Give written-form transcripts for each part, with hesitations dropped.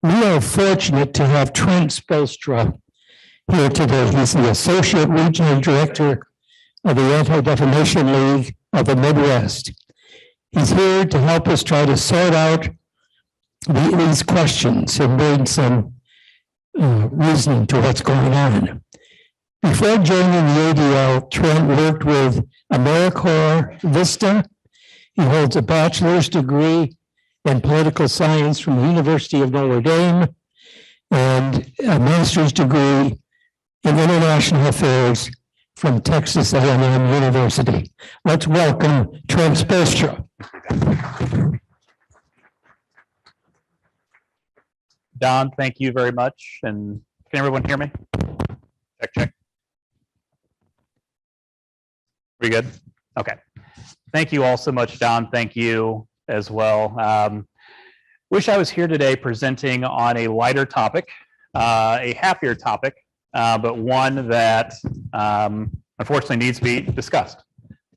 We are fortunate to have Trent Spoolstra here today. He's the Associate Regional Director of the Anti-Defamation League of the Midwest. He's here to help us try to sort out these questions and bring some reasoning to what's going on. Before joining the ADL, Trent worked with AmeriCorps Vista. He holds a bachelor's degree in political science from the University of Notre Dame and a master's degree in international affairs from Texas A&M University. Let's welcome Trent Spoolstra. Don, thank you very much. And can everyone hear me? Check, check. We good? Okay. Thank you all so much, Don. Thank you as well. Wish I was here today presenting on a lighter topic, a happier topic, but one that unfortunately needs to be discussed.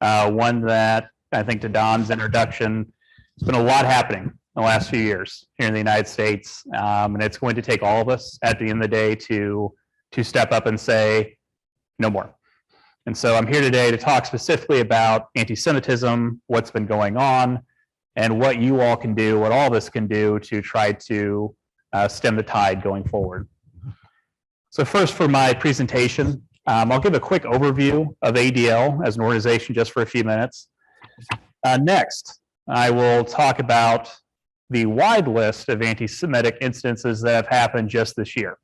One that I think to Don's introduction, there's been a lot happening in the last few years here in the United States, and it's going to take all of us at the end of the day to step up and say no more. And so I'm here today to talk specifically about anti-Semitism, what's been going on, and what you all can do, what all of us can do to try to stem the tide going forward. So first, for my presentation, I'll give a quick overview of ADL as an organization just for a few minutes. Next, I will talk about the wide list of anti-Semitic instances that have happened just this year.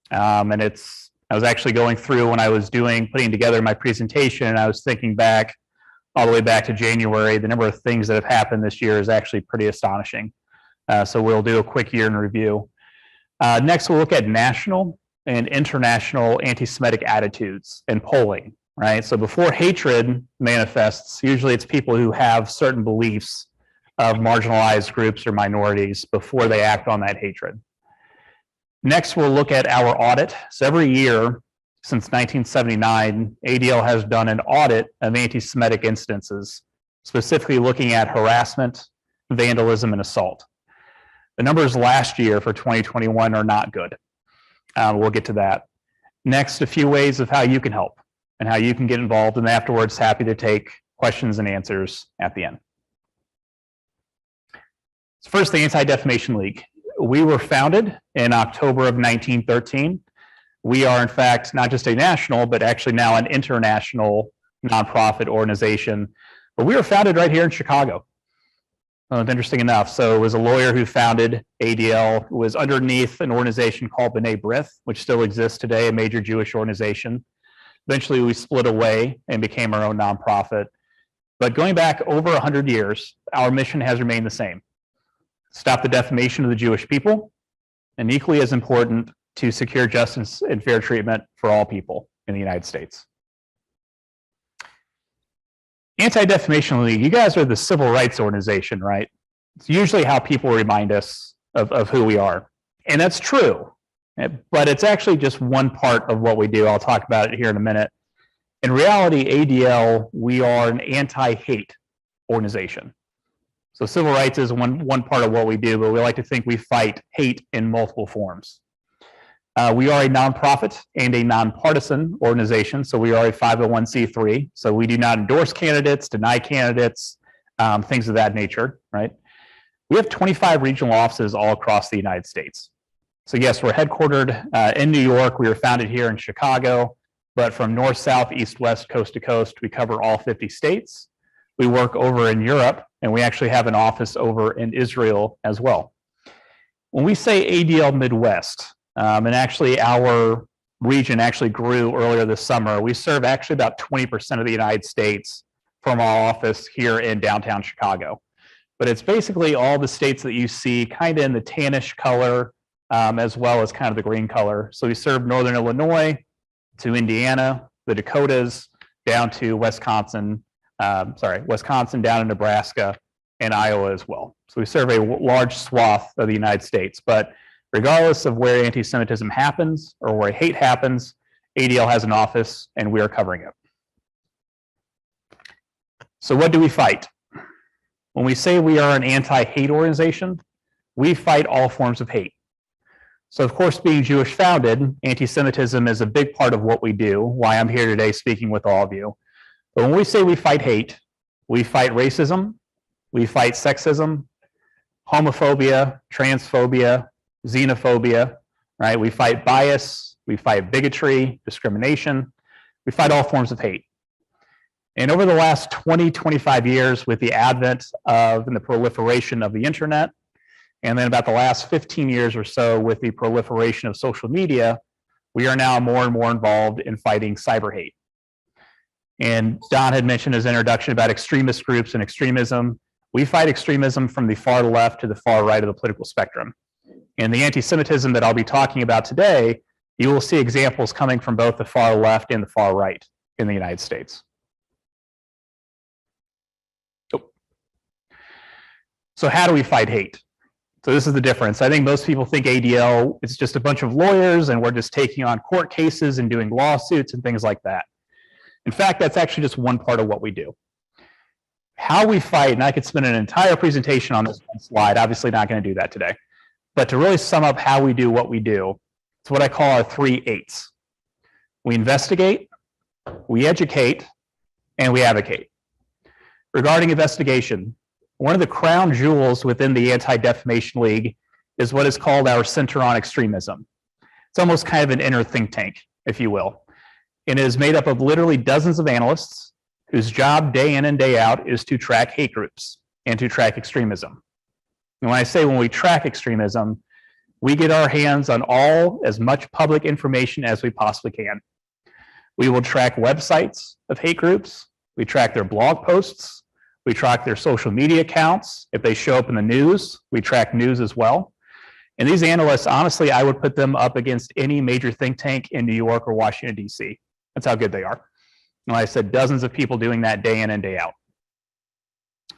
I was actually going through when I was putting together my presentation, and I was thinking back all the way back to January. The number of things that have happened this year is actually pretty astonishing. So we'll do a quick year in review. Next, we'll look at national and international anti-Semitic attitudes and polling, right? So before hatred manifests, usually it's people who have certain beliefs of marginalized groups or minorities before they act on that hatred. Next, we'll look at our audit. So every year since 1979, ADL has done an audit of anti-Semitic instances, specifically looking at harassment, vandalism, and assault. The numbers last year for 2021 are not good. We'll get to that. Next, a few ways of how you can help and how you can get involved, and afterwards, happy to take questions and answers at the end. So first, the Anti-Defamation League. We were founded in October of 1913. We are, in fact, not just a national, but actually now an international nonprofit organization. But we were founded right here in Chicago. Interesting enough. So it was a lawyer who founded ADL. It was underneath an organization called B'nai B'rith, which still exists today, a major Jewish organization. Eventually, we split away and became our own nonprofit. But going back over 100 years, our mission has remained the same. Stop the defamation of the Jewish people, and equally as important, to secure justice and fair treatment for all people in the United States. Anti-Defamation League, you guys are the civil rights organization, right? It's usually how people remind us of who we are. And that's true, but it's actually just one part of what we do. I'll talk about it here in a minute. In reality, ADL, we are an anti-hate organization. So civil rights is one part of what we do, but we like to think we fight hate in multiple forms. We are a nonprofit and a nonpartisan organization, so we are a 501c3. So we do not endorse candidates, deny candidates, things of that nature, right? We have 25 regional offices all across the United States. So yes, we're headquartered in New York. We were founded here in Chicago, but from north, south, east, west, coast to coast, we cover all 50 states. We work over in Europe, and we actually have an office over in Israel as well. When we say ADL Midwest, and actually our region actually grew earlier this summer, we serve actually about 20% of the United States from our office here in downtown Chicago. But it's basically all the states that you see kind of in the tannish color, as well as kind of the green color. So we serve Northern Illinois to Indiana, the Dakotas, down to Wisconsin, down in Nebraska, and Iowa as well. So we serve a large swath of the United States. But regardless of where anti-Semitism happens or where hate happens, ADL has an office and we are covering it. So what do we fight? When we say we are an anti-hate organization, we fight all forms of hate. So of course, being Jewish founded, anti-Semitism is a big part of what we do, why I'm here today speaking with all of you. But when we say we fight hate, we fight racism, we fight sexism, homophobia, transphobia, xenophobia, right? We fight bias, we fight bigotry, discrimination, we fight all forms of hate. And over the last 20, 25 years, with the advent of and the proliferation of the internet, and then about the last 15 years or so with the proliferation of social media, we are now more and more involved in fighting cyber hate. And Don had mentioned his introduction about extremist groups and extremism. We fight extremism from the far left to the far right of the political spectrum. And the anti-Semitism that I'll be talking about today, you will see examples coming from both the far left and the far right in the United States. So how do we fight hate? So this is the difference. I think most people think ADL is just a bunch of lawyers and we're just taking on court cases and doing lawsuits and things like that. In fact, that's actually just one part of what we do. How we fight, and I could spend an entire presentation on this one slide, obviously not going to do that today, but to really sum up how we do what we do, it's what I call our 3 8s. We investigate, we educate, and we advocate. Regarding investigation, one of the crown jewels within the Anti-Defamation League is what is called our Center on Extremism. It's almost kind of an inner think tank, if you will. And it is made up of literally dozens of analysts whose job day in and day out is to track hate groups and to track extremism. And when I say when we track extremism, we get our hands on as much public information as we possibly can. We will track websites of hate groups. We track their blog posts. We track their social media accounts. If they show up in the news, we track news as well. And these analysts, honestly, I would put them up against any major think tank in New York or Washington, D.C. That's how good they are. And like I said, dozens of people doing that day in and day out.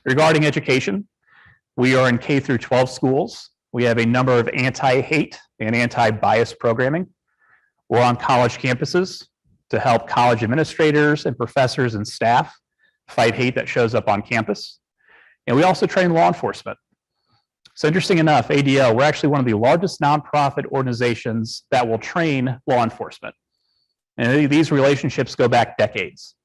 Regarding education, we are in K through 12 schools. We have a number of anti-hate and anti-bias programming. We're on college campuses to help college administrators and professors and staff fight hate that shows up on campus. And we also train law enforcement. So interesting enough, ADL, we're actually one of the largest nonprofit organizations that will train law enforcement. And these relationships go back decades,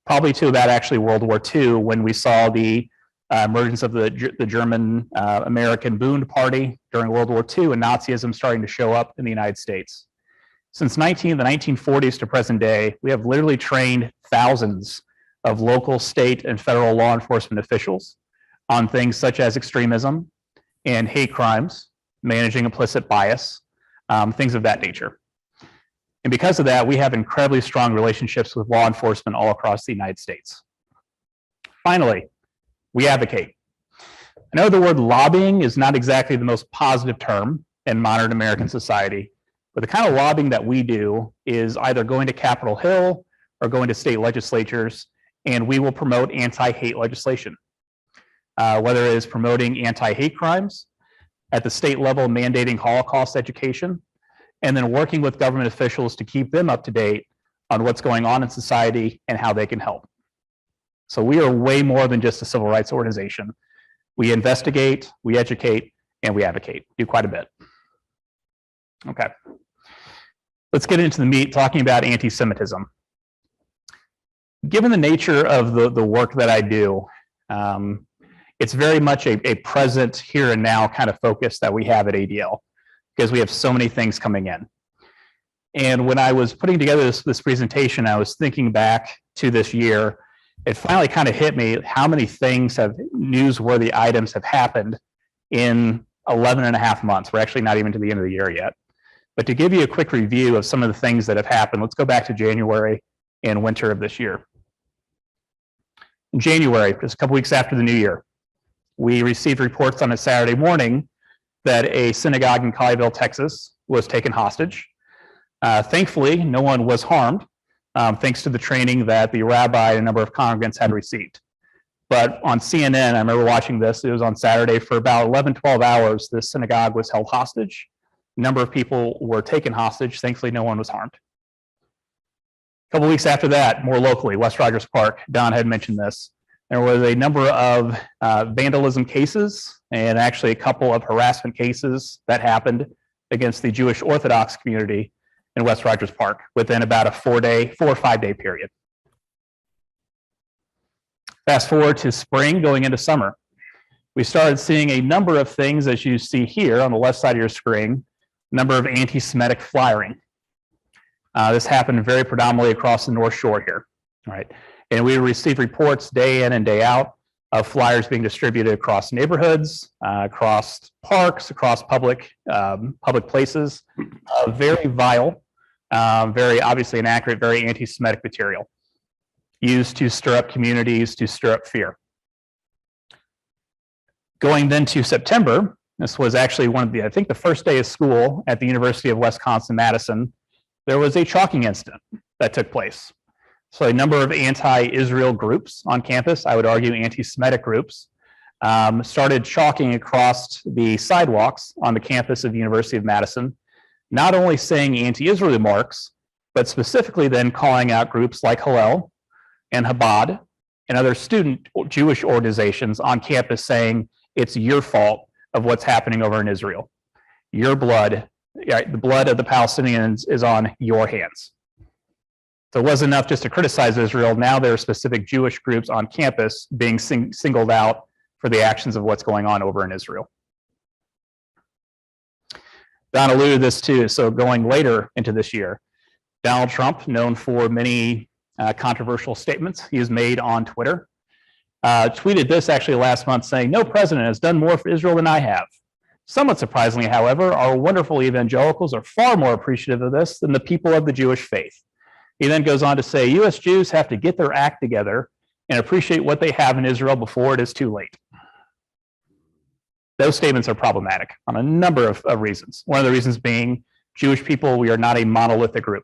probably to about actually World War II, when we saw the emergence of the German American Bund Party during World War II and Nazism starting to show up in the United States. Since the 1940s to present day, we have literally trained thousands of local, state, and federal law enforcement officials on things such as extremism and hate crimes, managing implicit bias, things of that nature. And because of that, we have incredibly strong relationships with law enforcement all across the United States. Finally, we advocate. I know the word lobbying is not exactly the most positive term in modern American society, but the kind of lobbying that we do is either going to Capitol Hill or going to state legislatures, and we will promote anti-hate legislation. Whether it is promoting anti-hate crimes, at the state level mandating Holocaust education, and then working with government officials to keep them up to date on what's going on in society and how they can help. So we are way more than just a civil rights organization. We investigate, we educate, and we advocate, do quite a bit. Okay, let's get into the meat, talking about anti-Semitism. Given the nature of the work that I do, it's very much a present here and now kind of focus that we have at ADL, because we have so many things coming in. And when I was putting together this presentation, I was thinking back to this year. It finally kind of hit me how many things newsworthy items have happened in 11 and a half months. We're actually not even to the end of the year yet. But to give you a quick review of some of the things that have happened, let's go back to January and winter of this year. In January, just a couple weeks after the new year, we received reports on a Saturday morning that a synagogue in Colleyville, Texas was taken hostage. Thankfully, no one was harmed, thanks to the training that the rabbi and a number of congregants had received. But on CNN, I remember watching this, it was on Saturday, for about 11, 12 hours, this synagogue was held hostage. A number of people were taken hostage. Thankfully, no one was harmed. A couple weeks after that, more locally, West Rogers Park, Don had mentioned this. There was a number of vandalism cases and actually a couple of harassment cases that happened against the Jewish Orthodox community in West Rogers Park within about a 4 or 5 day period. Fast forward to spring going into summer. We started seeing a number of things, as you see here on the left side of your screen, number of anti-Semitic flyering. This happened very predominantly across the North Shore here, right? And we received reports day in and day out of flyers being distributed across neighborhoods, across parks, across public places. Very vile, very obviously inaccurate, very anti-Semitic material used to stir up communities, to stir up fear. Going then to September, this was actually one of the, I think the first day of school at the University of Wisconsin-Madison, there was a chalking incident that took place. So a number of anti-Israel groups on campus, I would argue anti-Semitic groups, started chalking across the sidewalks on the campus of the University of Madison, not only saying anti-Israel remarks, but specifically then calling out groups like Hillel and Chabad and other student Jewish organizations on campus saying it's your fault of what's happening over in Israel. Your blood, the blood of the Palestinians is on your hands. So it wasn't enough just to criticize Israel. Now there are specific Jewish groups on campus being singled out for the actions of what's going on over in Israel. Don alluded to this too. So going later into this year, Donald Trump, known for many controversial statements he has made on Twitter, tweeted this actually last month saying, "No president has done more for Israel than I have." Somewhat surprisingly, however, our wonderful evangelicals are far more appreciative of this than the people of the Jewish faith. He then goes on to say, U.S. Jews have to get their act together and appreciate what they have in Israel before it is too late. Those statements are problematic on a number of reasons. One of the reasons being Jewish people, we are not a monolithic group.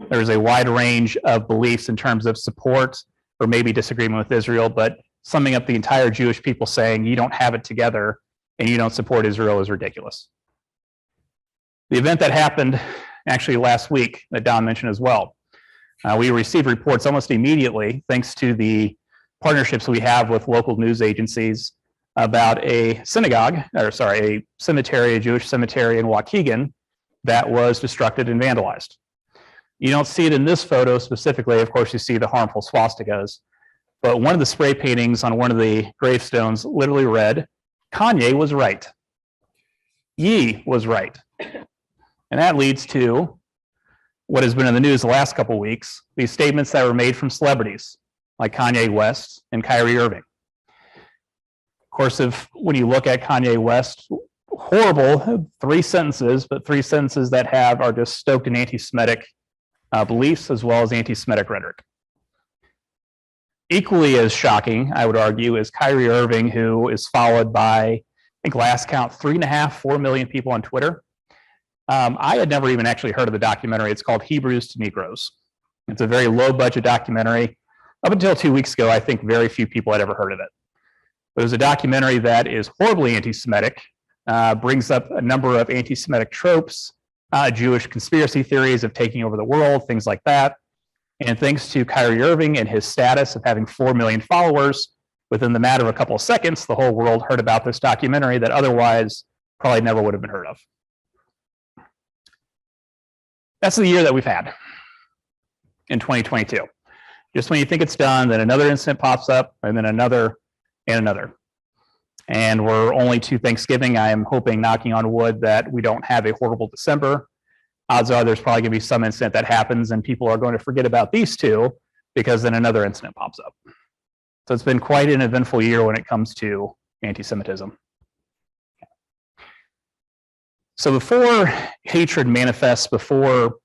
There's a wide range of beliefs in terms of support or maybe disagreement with Israel, but summing up the entire Jewish people saying you don't have it together and you don't support Israel is ridiculous. The event that happened actually last week that Don mentioned as well, we received reports almost immediately, thanks to the partnerships we have with local news agencies, about a cemetery, a Jewish cemetery in Waukegan that was destructed and vandalized. You don't see it in this photo specifically. Of course, you see the harmful swastikas, but one of the spray paintings on one of the gravestones literally read, "Kanye was right. Ye was right." And that leads to what has been in the news the last couple of weeks, these statements that were made from celebrities like Kanye West and Kyrie Irving. Of course, when you look at Kanye West, horrible 3 sentences, but 3 sentences that are just stoked in anti-Semitic beliefs as well as anti-Semitic rhetoric. Equally as shocking, I would argue, is Kyrie Irving, who is followed by, I think last count, 3.5–4 million people on Twitter. I had never even actually heard of the documentary. It's called Hebrews to Negroes. It's a very low budget documentary. Up until 2 weeks ago, I think very few people had ever heard of it. It was a documentary that is horribly anti-Semitic, brings up a number of anti-Semitic tropes, Jewish conspiracy theories of taking over the world, things like that. And thanks to Kyrie Irving and his status of having 4 million followers, within the matter of a couple of seconds, the whole world heard about this documentary that otherwise probably never would have been heard of. That's the year that we've had in 2022. Just when you think it's done, then another incident pops up, and then another and another. And we're only to Thanksgiving. I am hoping, knocking on wood, that we don't have a horrible December. Odds are there's probably going to be some incident that happens and people are going to forget about these two because then another incident pops up. So it's been quite an eventful year when it comes to anti-Semitism. So before hatred manifests, before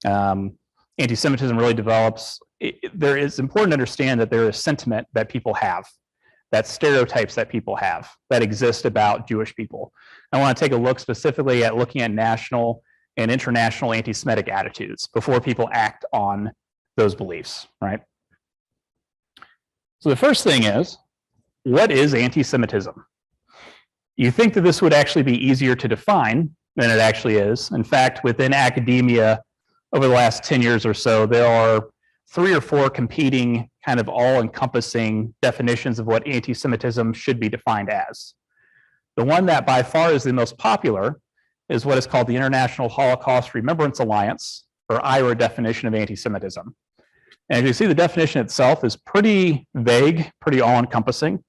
anti-Semitism really develops, it's important to understand that there is sentiment that people have, that stereotypes that people have that exist about Jewish people. I want to take a look specifically at looking at national and international anti-Semitic attitudes before people act on those beliefs, right? So the first thing is, what is anti-Semitism? You think that this would actually be easier to define than it actually is. In fact, within academia, over the last 10 years or so, there are 3 or 4 competing kind of all-encompassing definitions of what anti-Semitism should be defined as. The one that by far is the most popular is what is called the International Holocaust Remembrance Alliance, or IRA definition of anti-Semitism. And as you see, the definition itself is pretty vague, pretty all-encompassing.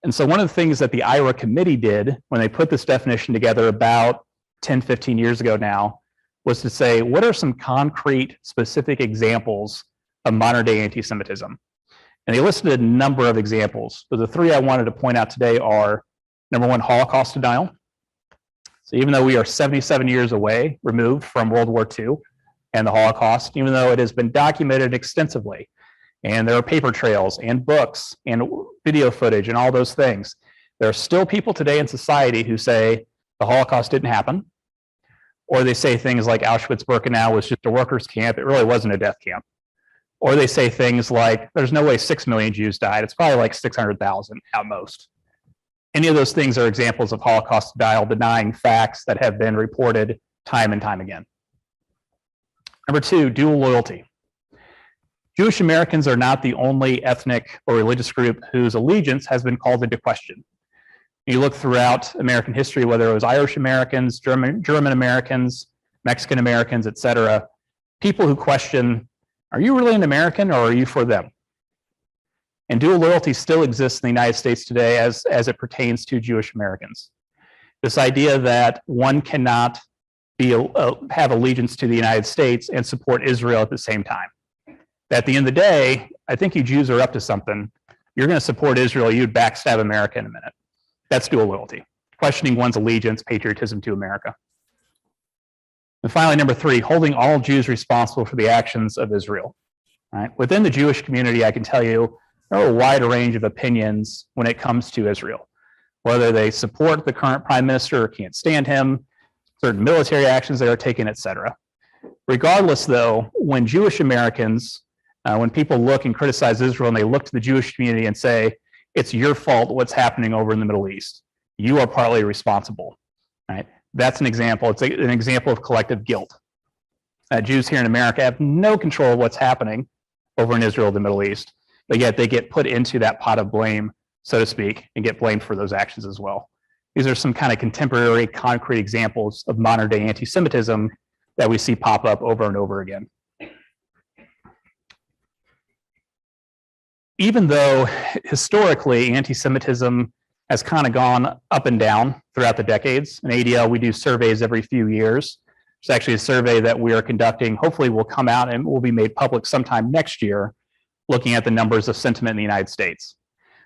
And so one of the things that the IRA committee did when they put this definition together about 10, 15 years ago now, was to say, what are some concrete, specific examples of modern-day anti-Semitism? And they listed a number of examples. So the three I wanted to point out today are, number one, Holocaust denial. So even though we are 77 years away, removed from World War II and the Holocaust, even though it has been documented extensively, and there are paper trails and books and video footage and all those things, there are still people today in society who say the Holocaust didn't happen, or they say things like Auschwitz-Birkenau was just a workers' camp, it really wasn't a death camp. Or they say things like, there's no way 6 million Jews died, it's probably like 600,000 at most. Any of those things are examples of Holocaust denial, denying facts that have been reported time and time again. Number two, dual loyalty. Jewish Americans are not the only ethnic or religious group whose allegiance has been called into question. You look throughout American history, whether it was Irish Americans, German Americans, Mexican Americans, et cetera, people who question, are you really an American or are you for them? And dual loyalty still exists in the United States today as it pertains to Jewish Americans. This idea that one cannot have allegiance to the United States and support Israel at the same time. At the end of the day, I think you Jews are up to something. You're going to support Israel, you'd backstab America in a minute. That's dual loyalty, questioning one's allegiance, patriotism to America. And finally, number three, holding all Jews responsible for the actions of Israel. All right? Within the Jewish community, I can tell you there are a wide range of opinions when it comes to Israel, whether they support the current prime minister or can't stand him, certain military actions that are taken, et cetera. Regardless, though, when Jewish Americans, when people look and criticize Israel and they look to the Jewish community and say, it's your fault what's happening over in the Middle East. You are partly responsible, right? That's an example. It's an example of collective guilt. Jews here in America have no control of what's happening over in Israel, the Middle East, but yet they get put into that pot of blame, so to speak, and get blamed for those actions as well. These are some kind of contemporary, concrete examples of modern day anti-Semitism that we see pop up over and over again. Even though historically anti-Semitism has kind of gone up and down throughout the decades, in ADL we do surveys every few years. It's actually a survey that we are conducting, hopefully will come out and will be made public sometime next year, looking at the numbers of sentiment in the United States.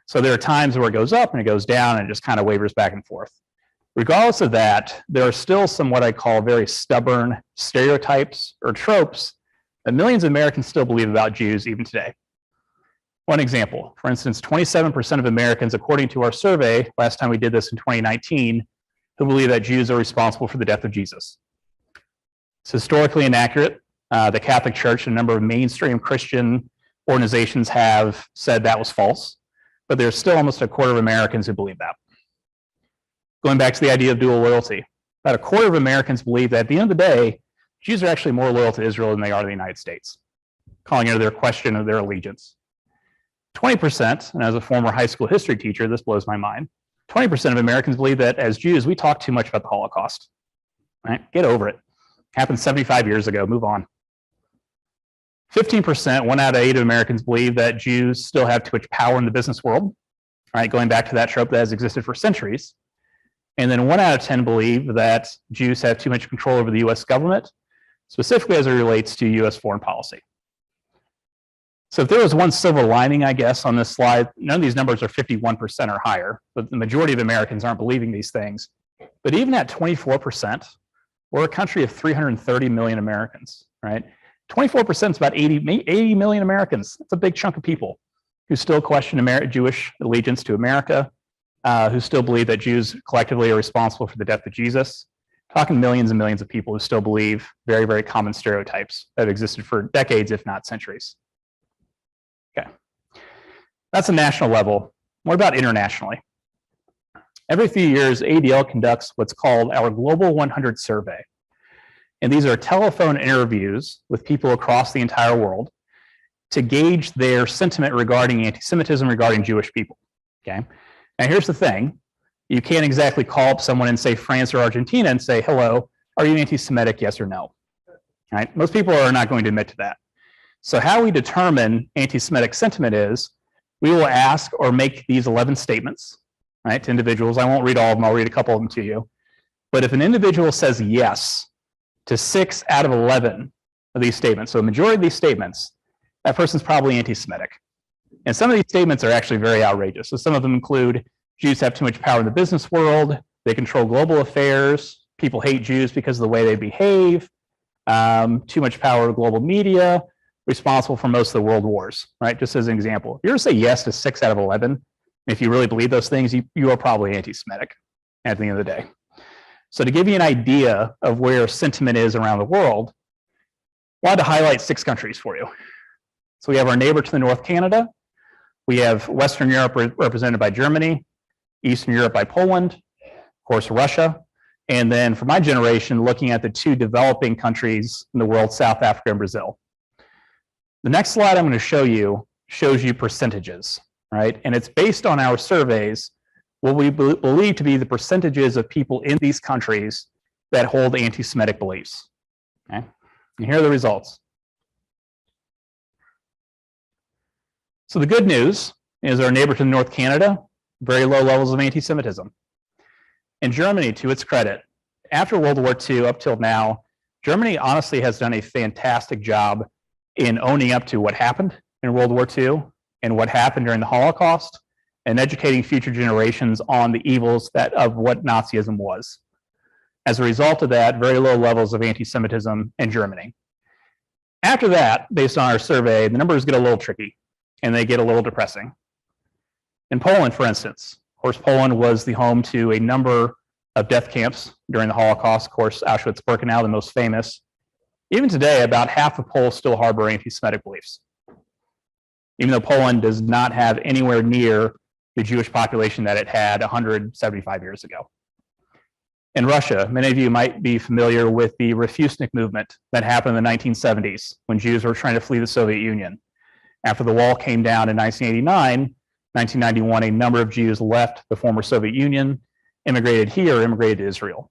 So there are times where it goes up and it goes down and it just kind of wavers back and forth. Regardless of that, there are still some what I call very stubborn stereotypes or tropes that millions of Americans still believe about Jews even today. One example, for instance, 27% of Americans, according to our survey, last time we did this in 2019, who believe that Jews are responsible for the death of Jesus. It's historically inaccurate. The Catholic Church and a number of mainstream Christian organizations have said that was false, but there's still almost a quarter of Americans who believe that. Going back to the idea of dual loyalty, about a quarter of Americans believe that at the end of the day, Jews are actually more loyal to Israel than they are to the United States, calling into their question of their allegiance. 20%, and as a former high school history teacher, this blows my mind, 20% of Americans believe that as Jews, we talk too much about the Holocaust. Right? Get over it. Happened 75 years ago, move on. 15%, 1 out of 8 of Americans believe that Jews still have too much power in the business world, right? Going back to that trope that has existed for centuries. And then 1 out of 10 believe that Jews have too much control over the US government, specifically as it relates to US foreign policy. So if there was one silver lining, I guess, on this slide, none of these numbers are 51% or higher, but the majority of Americans aren't believing these things. But even at 24%, we're a country of 330 million Americans, right? 24% is about 80 million Americans. That's a big chunk of people who still question Jewish allegiance to America, who still believe that Jews collectively are responsible for the death of Jesus. Talking millions and millions of people who still believe very, very common stereotypes that have existed for decades, if not centuries. Okay, that's a national level. What about internationally? Every few years, ADL conducts what's called our Global 100 survey. And these are telephone interviews with people across the entire world to gauge their sentiment regarding anti-Semitism, regarding Jewish people, okay? Now here's the thing, You can't exactly call up someone in, say, France or Argentina and say, hello, are you anti-Semitic, yes or no? Right? Most people are not going to admit to that. So how we determine anti-Semitic sentiment is we will ask or make these 11 statements, right, to individuals. I won't read all of them, I'll read a couple of them to you. But if an individual says yes to 6 out of 11 of these statements, so a majority of these statements, that person's probably anti-Semitic. And some of these statements are actually very outrageous. So some of them include Jews have too much power in the business world, they control global affairs, people hate Jews because of the way they behave, too much power of global media, responsible for most of the world wars, right? Just as an example. If you were to say yes to 6 out of 11, if you really believe those things, you are probably anti-Semitic at the end of the day. So to give you an idea of where sentiment is around the world, I wanted to highlight 6 countries for you. So we have our neighbor to the north, Canada. We have Western Europe represented by Germany, Eastern Europe by Poland, of course, Russia. And then for my generation, looking at the 2 developing countries in the world, South Africa and Brazil. The next slide I'm going to show you shows you percentages, right? And it's based on our surveys, what we believe to be the percentages of people in these countries that hold anti-Semitic beliefs. Okay? And here are the results. So the good news is our neighbor to the north, Canada, very low levels of anti-Semitism. In Germany, to its credit, after World War II up till now, Germany honestly has done a fantastic job in owning up to what happened in World War II and what happened during the Holocaust and educating future generations on the evils of what Nazism was. As a result of that, very low levels of anti-Semitism in Germany. After that, based on our survey, the numbers get a little tricky and they get a little depressing. In Poland, for instance, of course, Poland was the home to a number of death camps during the Holocaust. Of course, Auschwitz-Birkenau, the most famous. Even today, about half of Poles still harbor anti-Semitic beliefs, even though Poland does not have anywhere near the Jewish population that it had 175 years ago. In Russia, many of you might be familiar with the Refusnik movement that happened in the 1970s when Jews were trying to flee the Soviet Union. After the wall came down in 1989, 1991, a number of Jews left the former Soviet Union, immigrated here, immigrated to Israel.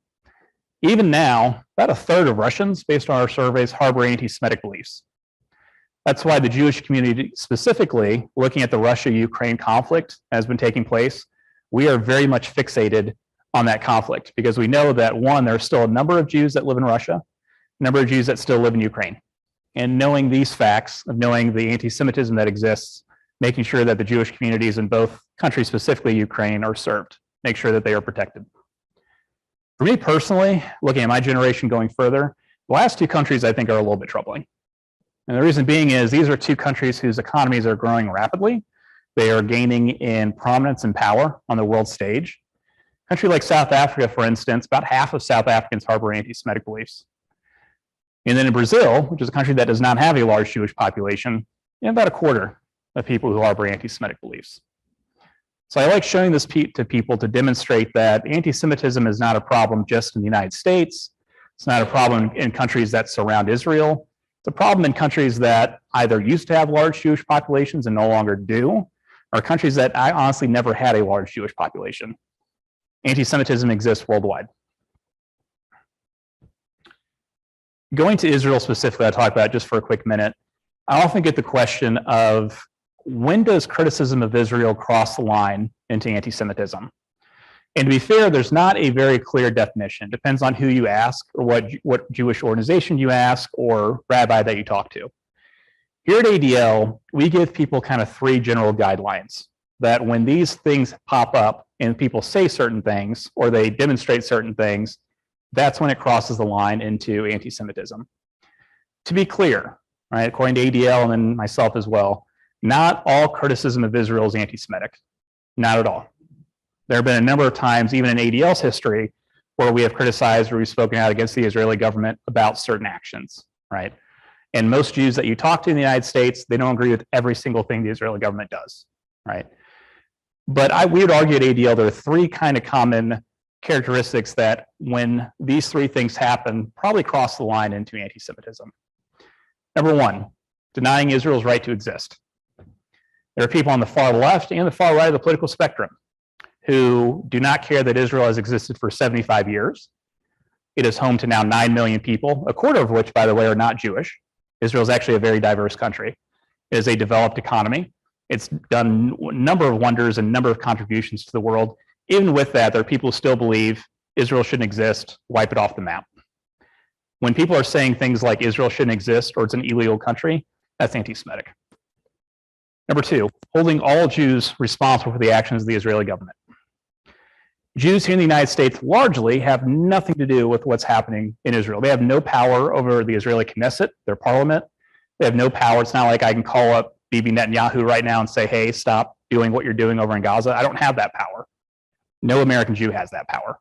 Even now, about a third of Russians, based on our surveys, harbor anti-Semitic beliefs. That's why the Jewish community, specifically looking at the Russia-Ukraine conflict that has been taking place, we are very much fixated on that conflict because we know that, one, there are still a number of Jews that live in Russia, a number of Jews that still live in Ukraine. And knowing these facts, of knowing the anti-Semitism that exists, making sure that the Jewish communities in both countries, specifically Ukraine, are served, make sure that they are protected. For me personally, looking at my generation going further, the last 2 countries I think are a little bit troubling. And the reason being is these are 2 countries whose economies are growing rapidly. They are gaining in prominence and power on the world stage. A country like South Africa, for instance, about half of South Africans harbor anti-Semitic beliefs. And then in Brazil, which is a country that does not have a large Jewish population, about a quarter of people who harbor anti-Semitic beliefs. So I like showing this to people to demonstrate that anti-Semitism is not a problem just in the United States. It's not a problem in countries that surround Israel. It's a problem in countries that either used to have large Jewish populations and no longer do, or countries that I honestly never had a large Jewish population. Anti-Semitism exists worldwide. Going to Israel specifically, I'll talk about it just for a quick minute. I often get the question of, when does criticism of Israel cross the line into anti-Semitism? And to be fair, there's not a very clear definition. It depends on who you ask or what Jewish organization you ask or rabbi that you talk to. Here at ADL, we give people kind of 3 general guidelines that when these things pop up and people say certain things or they demonstrate certain things, that's when it crosses the line into anti-Semitism. To be clear, right, according to ADL and then myself as well, not all criticism of Israel is anti-Semitic, not at all. There have been a number of times, even in ADL's history, where we have criticized or we've spoken out against the Israeli government about certain actions, right? And most Jews that you talk to in the United States, they don't agree with every single thing the Israeli government does, right? But we would argue at ADL there are 3 kind of common characteristics that when these 3 things happen, probably cross the line into anti-Semitism. Number 1, denying Israel's right to exist. There are people on the far left and the far right of the political spectrum who do not care that Israel has existed for 75 years. It is home to now 9 million people, a quarter of which, by the way, are not Jewish. Israel is actually a very diverse country. It is a developed economy. It's done a number of wonders and a number of contributions to the world. Even with that, there are people who still believe Israel shouldn't exist, wipe it off the map. When people are saying things like Israel shouldn't exist or it's an illegal country, that's anti-Semitic. Number two, holding all Jews responsible for the actions of the Israeli government. Jews here in the United States largely have nothing to do with what's happening in Israel. They have no power over the Israeli Knesset, their parliament. They have no power. It's not like I can call up Bibi Netanyahu right now and say, hey, stop doing what you're doing over in Gaza. I don't have that power. No American Jew has that power.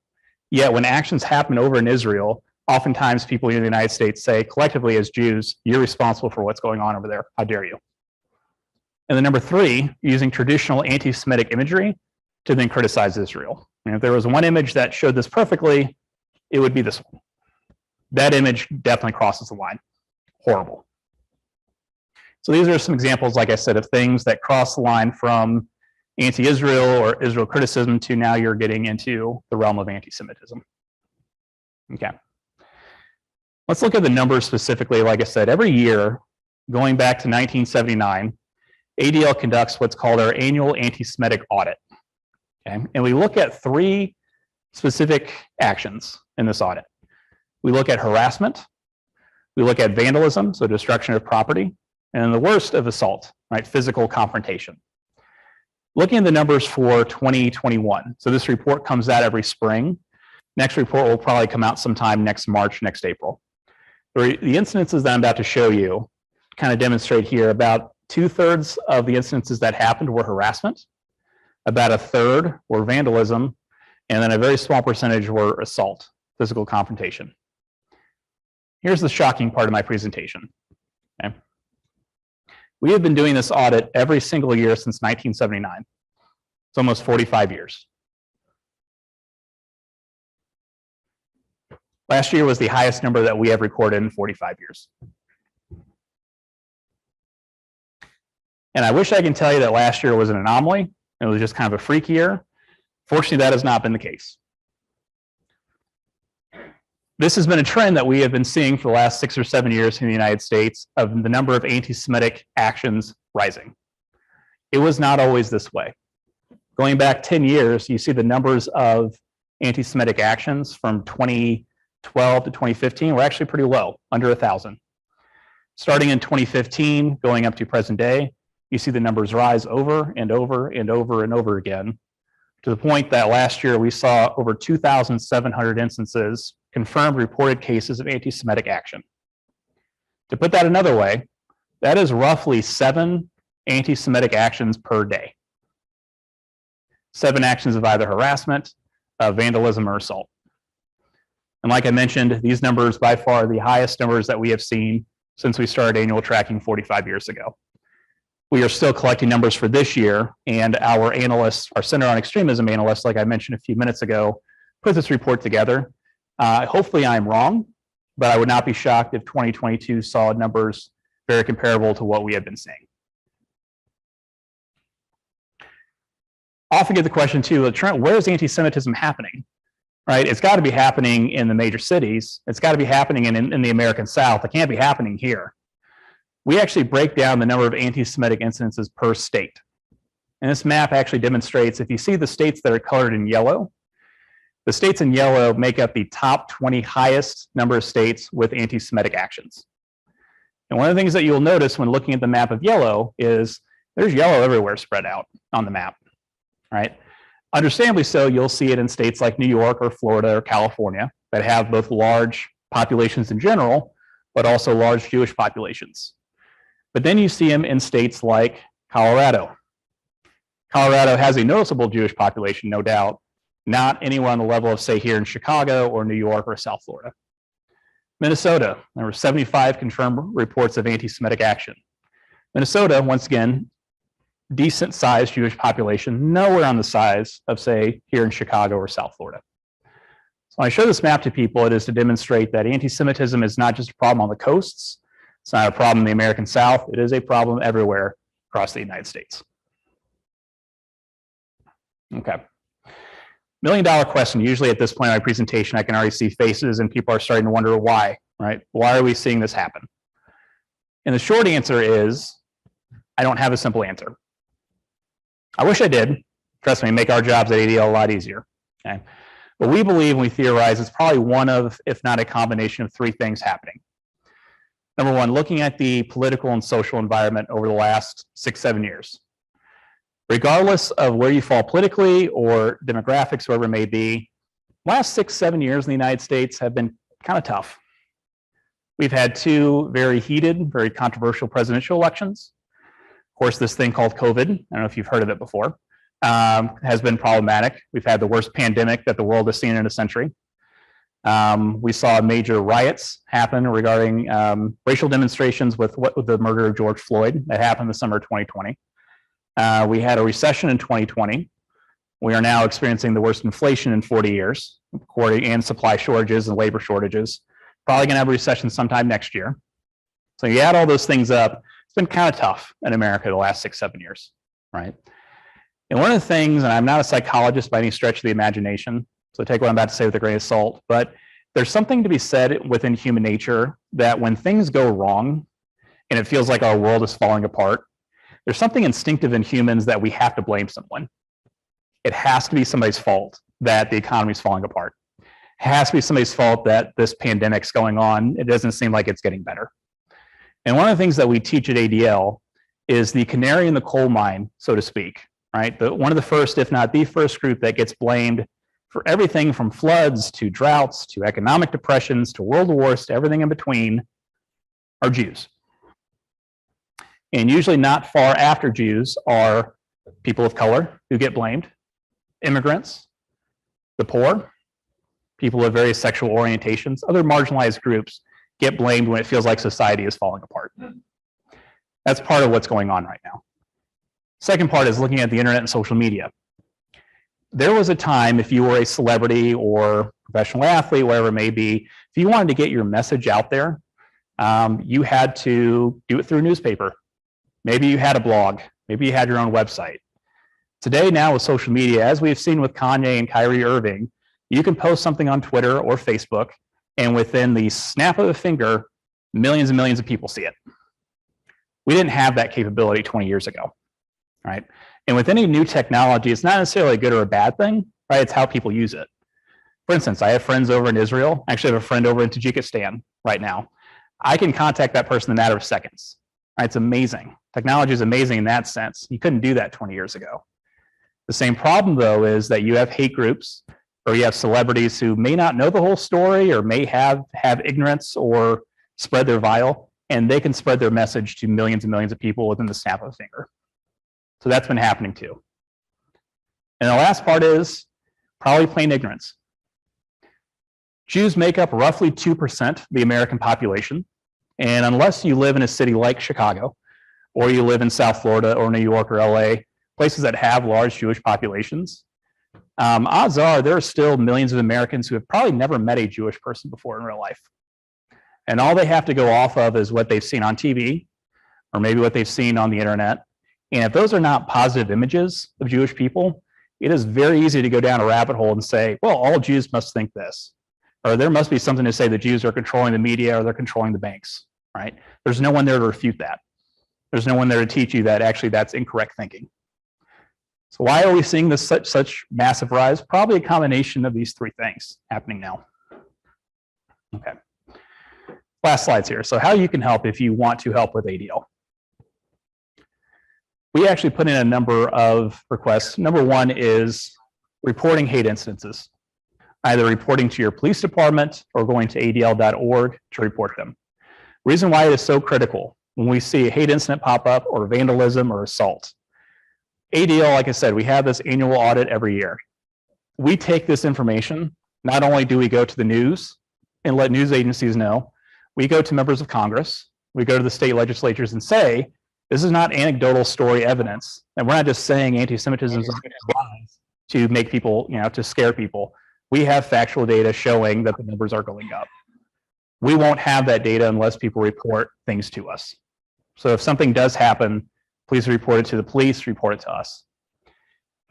Yet when actions happen over in Israel, oftentimes people in the United States say, collectively as Jews, you're responsible for what's going on over there. How dare you? And then number three, using traditional anti-Semitic imagery to then criticize Israel. And if there was one image that showed this perfectly, it would be this one. That image definitely crosses the line. Horrible. So these are some examples, like I said, of things that cross the line from anti-Israel or Israel criticism to now you're getting into the realm of anti-Semitism. Okay. Let's look at the numbers specifically. Like I said, every year, going back to 1979, ADL conducts what's called our annual anti-Semitic audit. Okay? And we look at three specific actions in this audit. We look at harassment, we look at vandalism, so destruction of property, and the worst of assault, right, physical confrontation. Looking at the numbers for 2021, so this report comes out every spring. Next report will probably come out sometime next March, next April. The incidences that I'm about to show you kind of demonstrate here about 2/3 of the incidences that happened were harassment, about 1/3 were vandalism, and then a very small percentage were assault, physical confrontation. Here's the shocking part of my presentation. Okay. We have been doing this audit every single year since 1979. It's almost 45 years. Last year was the highest number that we have recorded in 45 years. And I wish I can tell you that last year was an anomaly. It was just kind of a freak year. Fortunately, that has not been the case. This has been a trend that we have been seeing for the last 6 or 7 years in the United States of the number of anti-Semitic actions rising. It was not always this way. Going back 10 years, you see the numbers of anti-Semitic actions from 2012 to 2015 were actually pretty low, under 1,000. Starting in 2015, going up to present day, you see the numbers rise over and over and over and over again, to the point that last year we saw over 2,700 instances, confirmed reported cases of anti-Semitic action. To put that another way, that is roughly 7 anti-Semitic actions per day. 7 actions of either harassment, vandalism, or assault. And like I mentioned, these numbers by far are the highest numbers that we have seen since we started annual tracking 45 years ago. We are still collecting numbers for this year, and our analysts, our Center on Extremism analysts, like I mentioned a few minutes ago, put this report together. Hopefully I'm wrong, but I would not be shocked if 2022 saw numbers very comparable to what we have been seeing. I often get the question too, Trent, where is anti-Semitism happening? Right? It's got to be happening in the major cities. It's got to be happening in the American South. It can't be happening here. We actually break down the number of anti-Semitic incidences per state. And this map actually demonstrates, if you see the states that are colored in yellow, the states in yellow make up the top 20 highest number of states with anti-Semitic actions. And one of the things that you'll notice when looking at the map of yellow is there's yellow everywhere spread out on the map, right? Understandably so, you'll see it in states like New York or Florida or California that have both large populations in general, but also large Jewish populations. But then you see them in states like Colorado. Colorado has a noticeable Jewish population, no doubt, not anywhere on the level of, say, here in Chicago or New York or South Florida. Minnesota, there were 75 confirmed reports of anti-Semitic action. Minnesota, once again, decent sized Jewish population, nowhere on the size of, say, here in Chicago or South Florida. So when I show this map to people, it is to demonstrate that anti-Semitism is not just a problem on the coasts. It's not a problem in the American South. It is a problem everywhere across the United States. Okay. $1 million question. Usually at this point in my presentation, I can already see faces and people are starting to wonder why, right? Why are we seeing this happen? And the short answer is, I don't have a simple answer. I wish I did. Trust me, make our jobs at ADL a lot easier. Okay? But we believe and we theorize it's probably one of, if not a combination of three things happening. Number one, looking at the political and social environment over the last 6-7 years. Regardless of where you fall politically or demographics, wherever it may be, last 6-7 years in the United States have been kind of tough. We've had two very heated, very controversial presidential elections. Of course, this thing called COVID, I don't know if you've heard of it before, has been problematic. We've had the worst pandemic that the world has seen in a century. We saw major riots happen regarding racial demonstrations with the murder of George Floyd that happened in the summer of 2020. We had a recession in 2020. We are now experiencing the worst inflation in 40 years, and supply shortages and labor shortages. Probably going to have a recession sometime next year. So you add all those things up, it's been kind of tough in America the last 6-7 years, right? And one of the things, and I'm not a psychologist by any stretch of the imagination, so take what I'm about to say with a grain of salt, but there's something to be said within human nature that when things go wrong and it feels like our world is falling apart, there's something instinctive in humans that we have to blame someone. It has to be somebody's fault that the economy is falling apart. It has to be somebody's fault that this pandemic's going on. It doesn't seem like it's getting better. And one of the things that we teach at ADL is the canary in the coal mine, so to speak, right? One of the first, if not the first group that gets blamed for everything from floods to droughts to economic depressions to world wars to everything in between are Jews. And usually not far after Jews are people of color who get blamed, immigrants, the poor, people of various sexual orientations, other marginalized groups get blamed when it feels like society is falling apart. That's part of what's going on right now. Second part is looking at the internet and social media. There was a time, if you were a celebrity or professional athlete, whatever it may be, if you wanted to get your message out there, you had to do it through a newspaper. Maybe you had a blog. Maybe you had your own website. Today, now with social media, as we've seen with Kanye and Kyrie Irving, you can post something on Twitter or Facebook, and within the snap of a finger, millions and millions of people see it. We didn't have that capability 20 years ago, right? And with any new technology, it's not necessarily a good or a bad thing, right? It's how people use it. For instance, I have friends over in Israel. I actually have a friend over in Tajikistan right now. I can contact that person in a matter of seconds. Right? It's amazing. Technology is amazing in that sense. You couldn't do that 20 years ago. The same problem, though, is that you have hate groups or you have celebrities who may not know the whole story or may have ignorance or spread their vile, and they can spread their message to millions and millions of people within the snap of a finger. So that's been happening too. And the last part is probably plain ignorance. Jews make up roughly 2% of the American population. And unless you live in a city like Chicago, or you live in South Florida or New York or LA, places that have large Jewish populations, odds are there are still millions of Americans who have probably never met a Jewish person before in real life. And all they have to go off of is what they've seen on TV, or maybe what they've seen on the internet. And if those are not positive images of Jewish people, it is very easy to go down a rabbit hole and say, well, all Jews must think this. Or there must be something to say the Jews are controlling the media or they're controlling the banks, right? There's no one there to refute that. There's no one there to teach you that actually that's incorrect thinking. So why are we seeing this such massive rise? Probably a combination of these three things happening now. Okay. Last slides here. So how you can help if you want to help with ADL. We actually put in a number of requests. Number one is reporting hate incidences, either reporting to your police department or going to adl.org to report them. Reason why it is so critical when we see a hate incident pop up or vandalism or assault. ADL, like I said, we have this annual audit every year. We take this information, not only do we go to the news and let news agencies know, we go to members of Congress, we go to the state legislatures and say, this is not anecdotal story evidence. And we're not just saying anti-Semitism is to make people, to scare people. We have factual data showing that the numbers are going up. We won't have that data unless people report things to us. So if something does happen, please report it to the police, report it to us.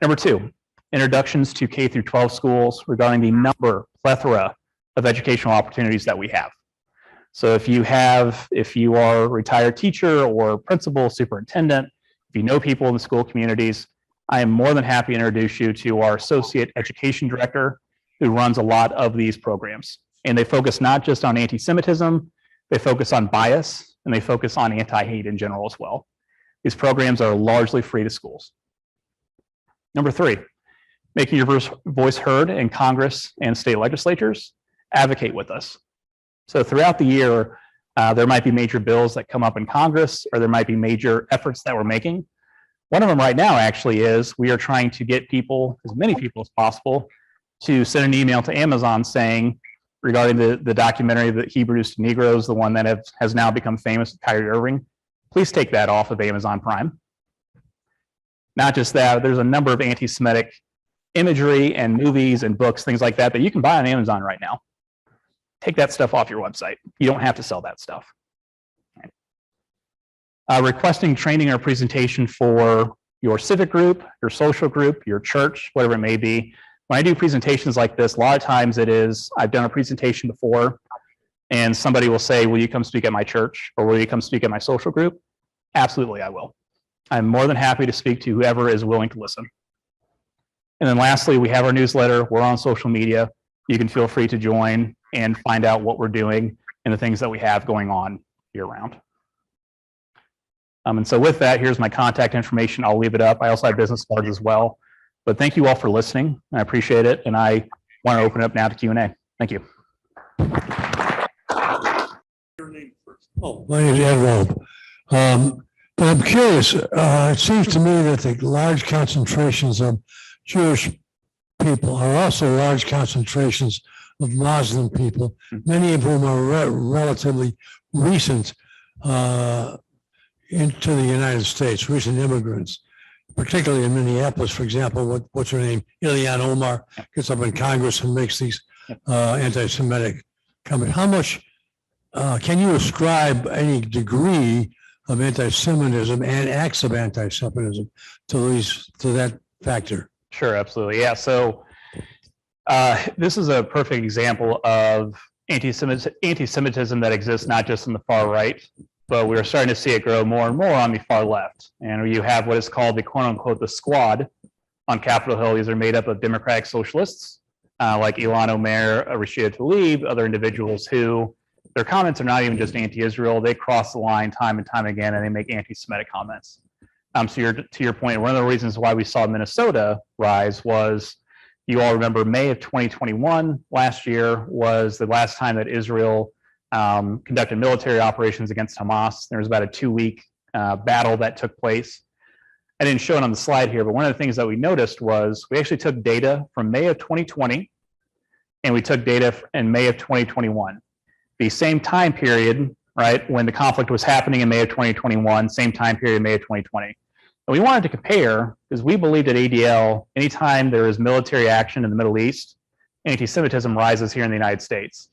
Number two, introductions to K through 12 schools regarding the plethora of educational opportunities that we have. So if you are a retired teacher or principal, superintendent, if you know people in the school communities, I am more than happy to introduce you to our associate education director who runs a lot of these programs. And they focus not just on anti-Semitism, they focus on bias, and they focus on anti-hate in general as well. These programs are largely free to schools. Number 3, making your voice heard in Congress and state legislatures. Advocate with us. So throughout the year, there might be major bills that come up in Congress, or there might be major efforts that we're making. One of them right now actually is we are trying to get people, as many people as possible, to send an email to Amazon saying, regarding the documentary that he produced, Negroes, the one that has now become famous with Kyrie Irving, please take that off of Amazon Prime. Not just that, there's a number of anti-Semitic imagery and movies and books, things like that, that you can buy on Amazon right now. Take that stuff off your website. You don't have to sell that stuff. Requesting training or presentation for your civic group, your social group, your church, whatever it may be. When I do presentations like this, a lot of times it is, I've done a presentation before and somebody will say, will you come speak at my church or will you come speak at my social group? Absolutely, I will. I'm more than happy to speak to whoever is willing to listen. And then lastly, we have our newsletter. We're on social media. You can feel free to join and find out what we're doing and the things that we have going on year round. And so with that, here's my contact information. I'll leave it up. I also have business cards as well. But thank you all for listening. I appreciate it. And I want to open it up now to Q&A. Thank you. Oh, my name is Ed Robe. But I'm curious, it seems to me that the large concentrations of Jewish people are also large concentrations of Muslim people, many of whom are relatively recent into the United States, recent immigrants, particularly in Minneapolis, for example. What's her name? Ilhan Omar gets up in Congress and makes these anti-Semitic comments. How much can you ascribe any degree of anti-Semitism and acts of anti-Semitism to that factor? Sure, absolutely. Yeah. So this is a perfect example of anti-Semitism that exists not just in the far right, but we're starting to see it grow more and more on the far left. And you have what is called the quote unquote the squad on Capitol Hill. These are made up of Democratic socialists like Ilhan Omar, Rashida Tlaib, other individuals who their comments are not even just anti-Israel. They cross the line time and time again, and they make anti-Semitic comments. So to your point, one of the reasons why we saw Minnesota rise was, you all remember May of 2021, last year, was the last time that Israel conducted military operations against Hamas. There was about a 2-week battle that took place. I didn't show it on the slide here, but one of the things that we noticed was we actually took data from May of 2020 and we took data in May of 2021. The same time period, right, when the conflict was happening in May of 2021, same time period, May of 2020. And we wanted to compare because we believed at ADL, anytime there is military action in the Middle East, anti-Semitism rises here in the United States.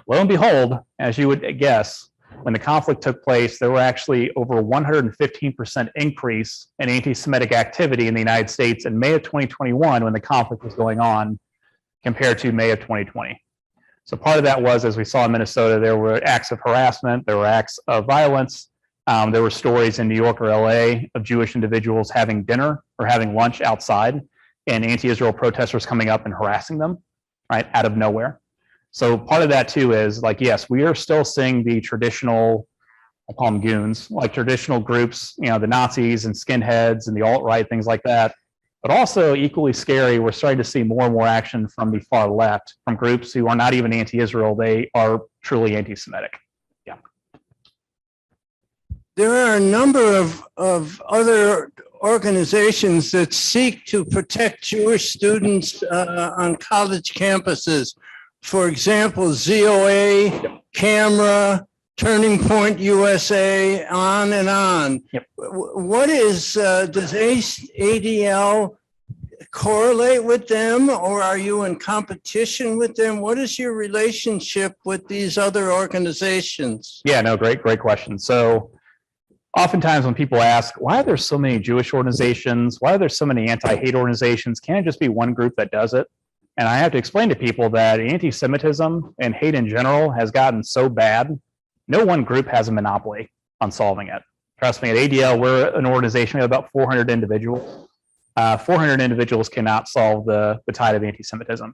Lo and behold, as you would guess, when the conflict took place, there were actually over 115% increase in anti-Semitic activity in the United States in May of 2021 when the conflict was going on compared to May of 2020. So part of that was, as we saw in Minnesota, there were acts of harassment, there were acts of violence. There were stories in New York or LA of Jewish individuals having dinner or having lunch outside and anti-Israel protesters coming up and harassing them, right, out of nowhere. So part of that too is like, yes, we are still seeing the traditional, I call them goons, like traditional groups, you know, the Nazis and skinheads and the alt-right, things like that. But also equally scary, we're starting to see more and more action from the far left, from groups who are not even anti-Israel, they are truly anti-Semitic. Yeah. There are a number of other organizations that seek to protect Jewish students on college campuses. For example, ZOA, Camera, Turning Point USA, on and on. Yep. What is, does ADL correlate with them, or are you in competition with them? What is your relationship with these other organizations? Yeah, no, great question. So oftentimes when people ask, why are there so many Jewish organizations? Why are there so many anti-hate organizations? Can't it just be one group that does it? And I have to explain to people that anti-Semitism and hate in general has gotten so bad, no one group has a monopoly on solving it. Trust me, at ADL, we're an organization, we have about 400 individuals. 400 individuals cannot solve the tide of anti-Semitism.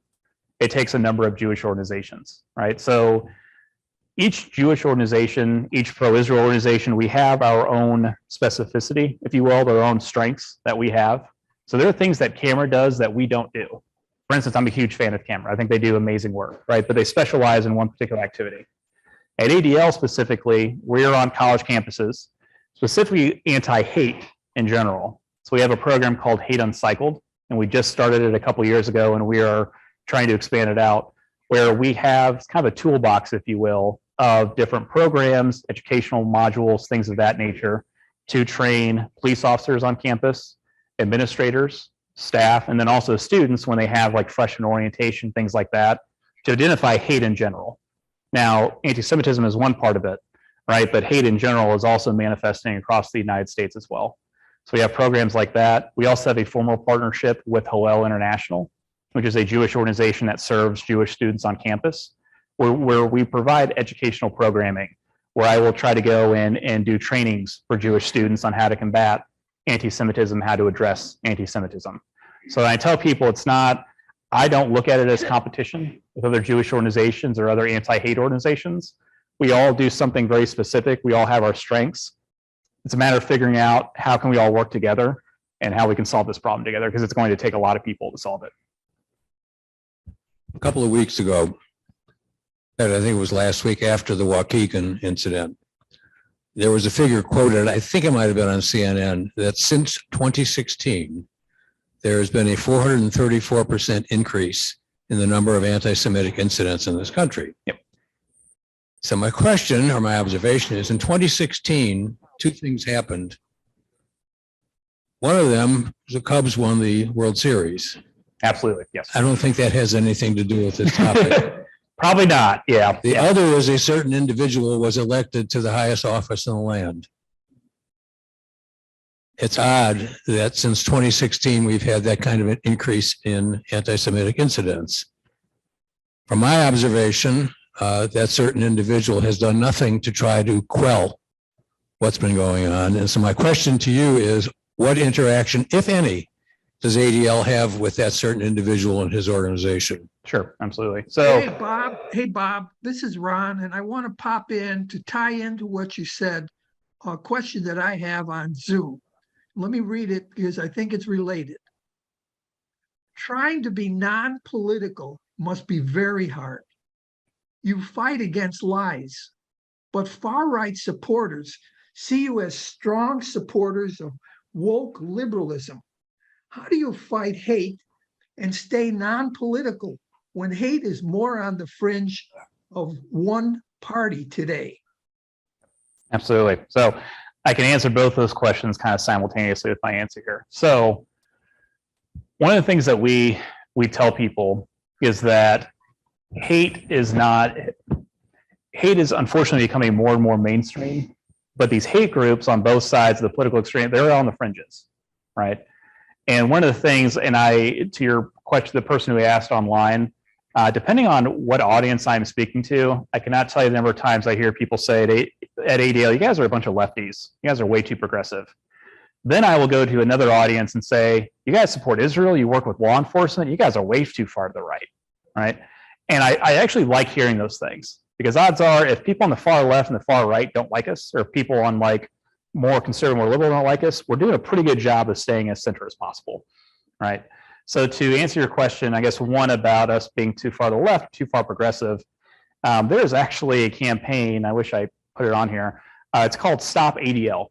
It takes a number of Jewish organizations, right? So each Jewish organization, each pro-Israel organization, we have our own specificity, if you will, their own strengths that we have. So there are things that CAMRA does that we don't do. For instance, I'm a huge fan of CAMRA. I think they do amazing work, right? But they specialize in one particular activity. At ADL specifically, we're on college campuses, specifically anti-hate in general. So we have a program called Hate Uncycled, and we just started it a couple of years ago, and we are trying to expand it out, where we have kind of a toolbox, if you will, of different programs, educational modules, things of that nature, to train police officers on campus, administrators, staff, and then also students when they have like freshman orientation, things like that, to identify hate in general. Now, anti-Semitism is one part of it, right? But hate in general is also manifesting across the United States as well. So we have programs like that. We also have a formal partnership with Hillel International, which is a Jewish organization that serves Jewish students on campus, where we provide educational programming, where I will try to go in and do trainings for Jewish students on how to combat anti-Semitism, how to address anti-Semitism. So I tell people it's not, I don't look at it as competition with other Jewish organizations or other anti-hate organizations. We all do something very specific. We all have our strengths. It's a matter of figuring out how can we all work together and how we can solve this problem together, because it's going to take a lot of people to solve it. A couple of weeks ago, and I think it was last week after the Waukegan incident, there was a figure quoted, I think it might have been on CNN, that since 2016, there has been a 434% increase in the number of anti-Semitic incidents in this country. Yep. So my question or my observation is, in 2016, two things happened. One of them, the Cubs won the World Series. Absolutely, yes. I don't think that has anything to do with this topic. Probably not, yeah. The other is a certain individual was elected to the highest office in the land. It's odd that since 2016, we've had that kind of an increase in anti-Semitic incidents. From my observation, that certain individual has done nothing to try to quell what's been going on. And so my question to you is, what interaction, if any, does ADL have with that certain individual and his organization? Sure, absolutely. So, Hey, Bob, this is Ron, and I want to pop in to tie into what you said, a question that I have on Zoom. Let me read it because I think it's related. Trying to be non-political must be very hard. You fight against lies, but far-right supporters see you as strong supporters of woke liberalism. How do you fight hate and stay non-political when hate is more on the fringe of one party today? absolutely. So I can answer both those questions kind of simultaneously with my answer here. So one of the things that we tell people is that hate is unfortunately becoming more and more mainstream, but these hate groups on both sides of the political extreme, they're on the fringes, right? And one of the things, and to your question, the person who asked online, depending on what audience I'm speaking to, I cannot tell you the number of times I hear people say at ADL, you guys are a bunch of lefties. You guys are way too progressive. Then I will go to another audience and say, you guys support Israel, you work with law enforcement, you guys are way too far to the right, right? And I actually like hearing those things, because odds are if people on the far left and the far right don't like us, or people on like more conservative, more liberal don't like us, we're doing a pretty good job of staying as center as possible, right? So to answer your question, I guess one about us being too far to the left, too far progressive, there is actually a campaign, I wish I put it on here, it's called Stop ADL.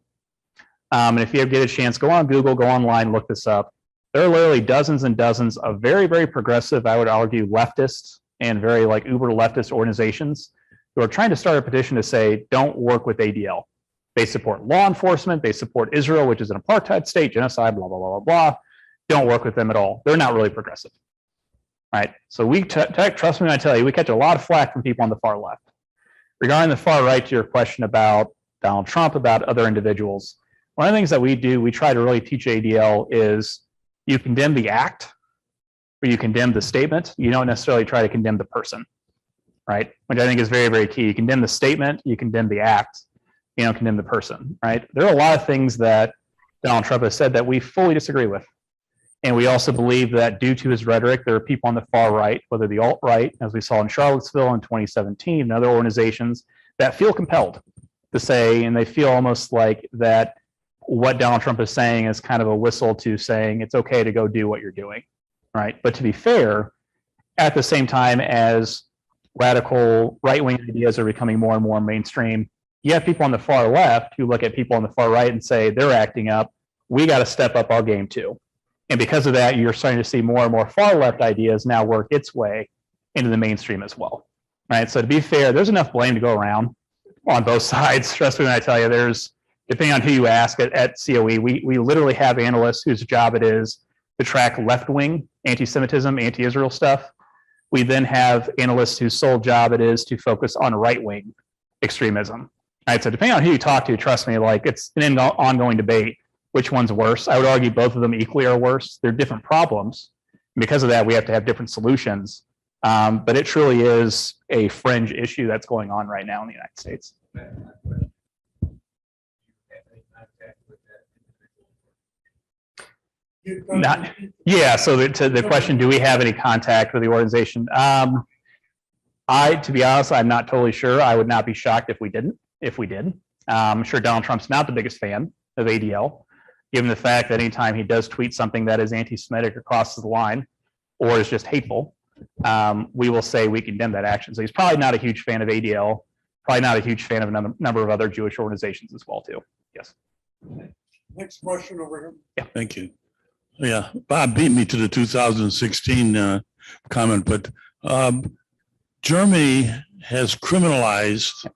And if you ever get a chance, go on Google, go online, look this up. There are literally dozens and dozens of very, very progressive, I would argue, leftists and very like uber leftist organizations who are trying to start a petition to say, don't work with ADL. They support law enforcement, they support Israel, which is an apartheid state, genocide, blah, blah, blah, blah, blah. Don't work with them at all. They're not really progressive, right? So trust me when I tell you, we catch a lot of flack from people on the far left. Regarding the far right, to your question about Donald Trump, about other individuals. One of the things that we do, we try to really teach ADL is you condemn the act or you condemn the statement. You don't necessarily try to condemn the person, right? Which I think is very, very key. You condemn the statement, you condemn the act, you don't condemn the person, right? There are a lot of things that Donald Trump has said that we fully disagree with. And we also believe that due to his rhetoric, there are people on the far right, whether the alt-right, as we saw in Charlottesville in 2017, and other organizations that feel compelled to say, and they feel almost like that what Donald Trump is saying is kind of a whistle to saying it's okay to go do what you're doing, right? But to be fair, at the same time as radical right-wing ideas are becoming more and more mainstream, you have people on the far left who look at people on the far right and say they're acting up. We got to step up our game too. And because of that, you're starting to see more and more far left ideas now work its way into the mainstream as well, right? So to be fair, there's enough blame to go around on both sides. Trust me when I tell you, there's, depending on who you ask at COE, we literally have analysts whose job it is to track left-wing anti-Semitism, anti-Israel stuff. We then have analysts whose sole job it is to focus on right-wing extremism. Right, so depending on who you talk to, trust me, like it's an ongoing debate. Which one's worse? I would argue both of them equally are worse. They're different problems. Because of that, we have to have different solutions. But it truly is a fringe issue that's going on right now in the United States. Not, yeah, so to the question, do we have any contact with the organization? To be honest, I'm not totally sure. I would not be shocked if we didn't. If we did. I'm sure Donald Trump's not the biggest fan of ADL, given the fact that anytime he does tweet something that is anti-Semitic or crosses the line or is just hateful, we will say we condemn that action. So he's probably not a huge fan of ADL, probably not a huge fan of a number of other Jewish organizations as well, too. Yes. Next question over here. Yeah. Thank you. Yeah, Bob beat me to the 2016 comment, but Germany has criminalized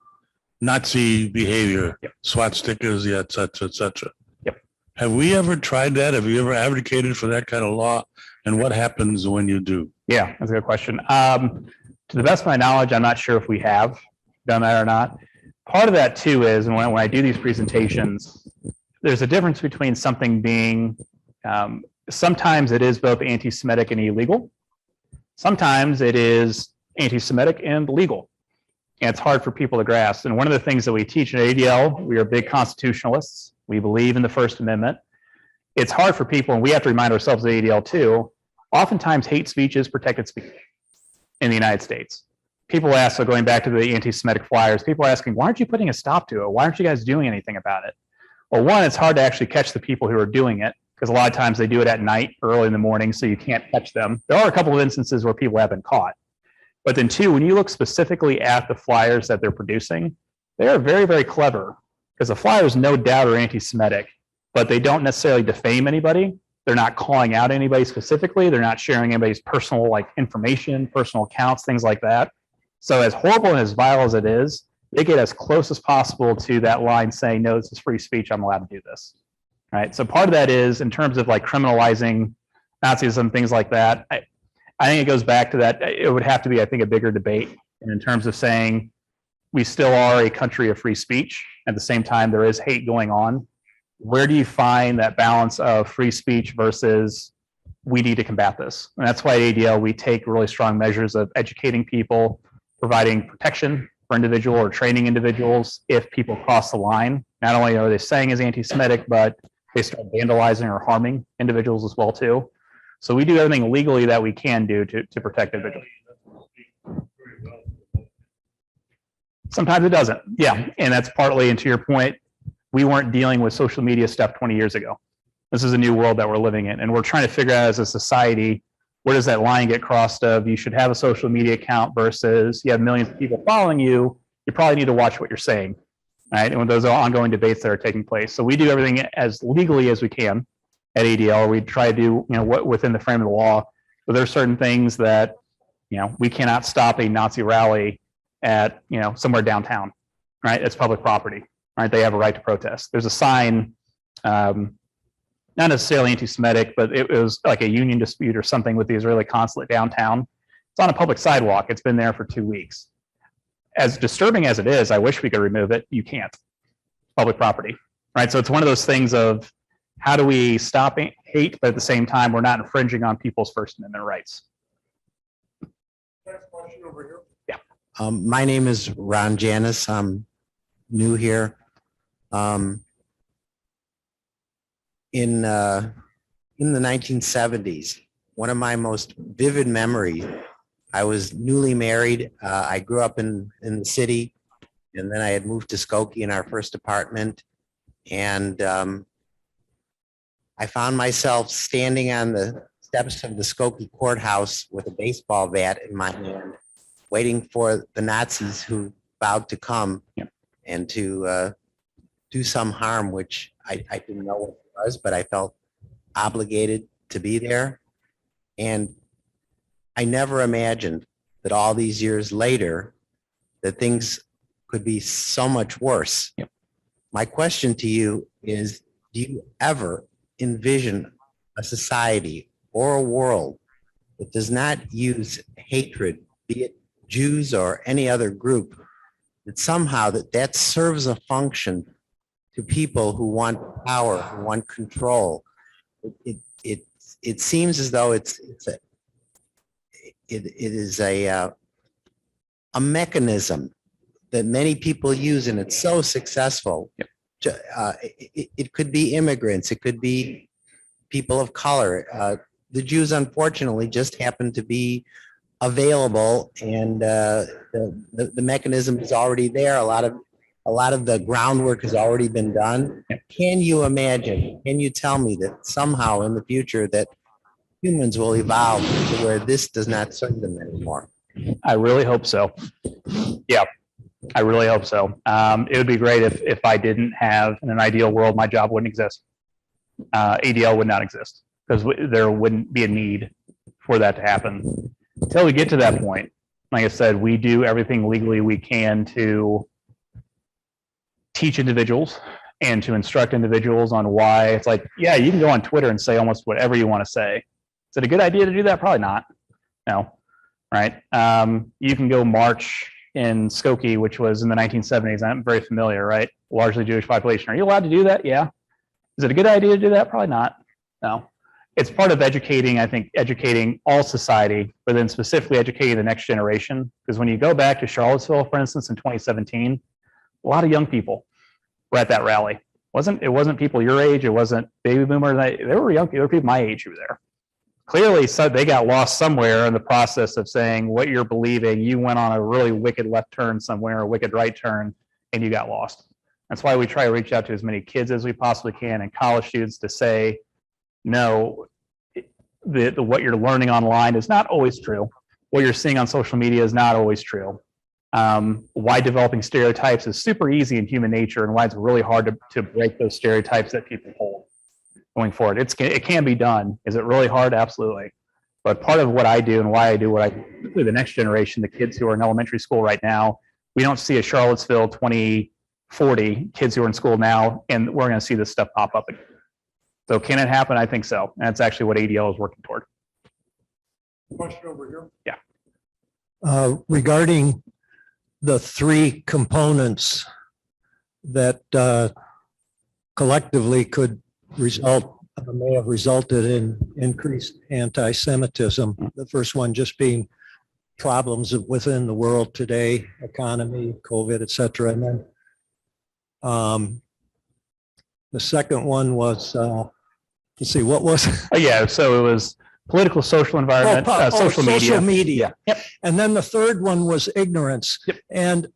Nazi behavior, yep. SWAT stickers, yeah, et cetera, et cetera. Yep. Have we ever tried that? Have you ever advocated for that kind of law? And what happens when you do? Yeah, that's a good question. To the best of my knowledge, I'm not sure if we have done that or not. Part of that too is, and when I do these presentations, there's a difference between something being, sometimes it is both anti-Semitic and illegal. Sometimes it is anti-Semitic and legal. And it's hard for people to grasp. And one of the things that we teach at ADL, we are big constitutionalists. We believe in the First Amendment. It's hard for people, and we have to remind ourselves at ADL too, oftentimes hate speech is protected speech in the United States. People ask, so going back to the anti-Semitic flyers, people are asking, why aren't you putting a stop to it? Why aren't you guys doing anything about it? Well, one, it's hard to actually catch the people who are doing it, because a lot of times they do it at night, early in the morning, so you can't catch them. There are a couple of instances where people have been caught. But then two, when you look specifically at the flyers that they're producing, they are very, very clever, because the flyers no doubt are anti-Semitic, but they don't necessarily defame anybody. They're not calling out anybody specifically. They're not sharing anybody's personal information, personal accounts, things like that. So as horrible and as vile as it is, they get as close as possible to that line saying, no, this is free speech. I'm allowed to do this. Right. So part of that is in terms of criminalizing Nazism, things like that. I think it goes back to that. It would have to be, I think, a bigger debate. And in terms of saying we still are a country of free speech. At the same time, there is hate going on. Where do you find that balance of free speech versus we need to combat this? And that's why at ADL, we take really strong measures of educating people, providing protection for individual or training individuals if people cross the line. Not only are they saying is anti-Semitic, but they start vandalizing or harming individuals as well too. So we do everything legally that we can do to protect individuals. Sometimes it doesn't. Yeah. And that's partly, and to your point, we weren't dealing with social media stuff 20 years ago. This is a new world that we're living in. And we're trying to figure out as a society, where does that line get crossed of you should have a social media account versus you have millions of people following you, you probably need to watch what you're saying, right? And when those are ongoing debates that are taking place. So we do everything as legally as we can at ADL. We try to do, what within the frame of the law, but there are certain things that, we cannot stop a Nazi rally at, somewhere downtown, right? It's public property, right? They have a right to protest. There's a sign, not necessarily anti-Semitic, but it was like a union dispute or something with the Israeli consulate downtown. It's on a public sidewalk. It's been there for 2 weeks. As disturbing as it is, I wish we could remove it. You can't, public property, right? So it's one of those things of how do we stop hate, but at the same time, we're not infringing on people's First Amendment rights. My name is Ron Janis. I'm new here. In the 1970s, one of my most vivid memories, I was newly married. I grew up in the city, and then I had moved to Skokie in our first apartment. And I found myself standing on the steps of the Skokie courthouse with a baseball bat in my hand, waiting for the Nazis who vowed to come and to do some harm, which I didn't know what it was, but I felt obligated to be there. And I never imagined that all these years later, that things could be so much worse. My question to you is, do you ever envision a society or a world that does not use hatred, be it Jews or any other group, that somehow that serves a function to people who want power, who want control? It seems as though it is a mechanism that many people use, and it's so successful. It could be immigrants, it could be people of color. The Jews, unfortunately, just happen to be available, and the mechanism is already there. A lot of the groundwork has already been done. Can you imagine, can you tell me that somehow in the future that humans will evolve to where this does not serve them anymore? I really hope so. Yeah, I really hope so. It would be great if I didn't have, in an ideal world, my job wouldn't exist. ADL would not exist because there wouldn't be a need for that to happen. Until we get to that point, like I said, we do everything legally we can to teach individuals and to instruct individuals on why. It's like, yeah, you can go on Twitter and say almost whatever you want to say. Is it a good idea to do that? Probably not. No, right? You can go march in Skokie, which was in the 1970s. I'm very familiar, right? Largely Jewish population. Are you allowed to do that? Yeah. Is it a good idea to do that? Probably not. No. It's part of educating, I think, educating all society, but then specifically educating the next generation. Because when you go back to Charlottesville, for instance, in 2017, a lot of young people were at that rally. It wasn't people your age. It wasn't baby boomers. There were young people, there were people my age who were there. Clearly, so they got lost somewhere in the process of saying what you're believing. You went on a really wicked left turn somewhere, a wicked right turn, and you got lost. That's why we try to reach out to as many kids as we possibly can and college students to say, no, what you're learning online is not always true. What you're seeing on social media is not always true. Why developing stereotypes is super easy in human nature, and why it's really hard to break those stereotypes that people hold going forward. It can be done. Is it really hard? Absolutely. But part of what I do and why I do what I do, the next generation, the kids who are in elementary school right now, we don't see a Charlottesville 2040 kids who are in school now, and we're going to see this stuff pop up again. So can it happen? I think so. And that's actually what ADL is working toward. Question over here. Yeah. Regarding the three components that collectively could may have resulted in increased anti-Semitism. The first one just being problems within the world today, economy, COVID, et cetera. And then the second one was, let's see, what was it? Oh, yeah. So it was political, social environment, social media. Social media. Yep. And then the third one was ignorance. Yep. And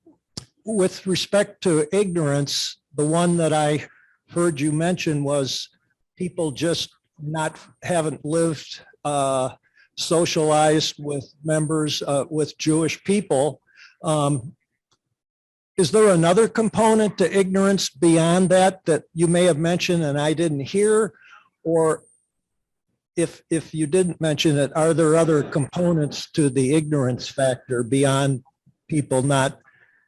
with respect to ignorance, the one that I heard you mention was people just haven't lived, socialized with members, with Jewish people. Is there another component to ignorance beyond that you may have mentioned and I didn't hear? Or if you didn't mention it, are there other components to the ignorance factor beyond people not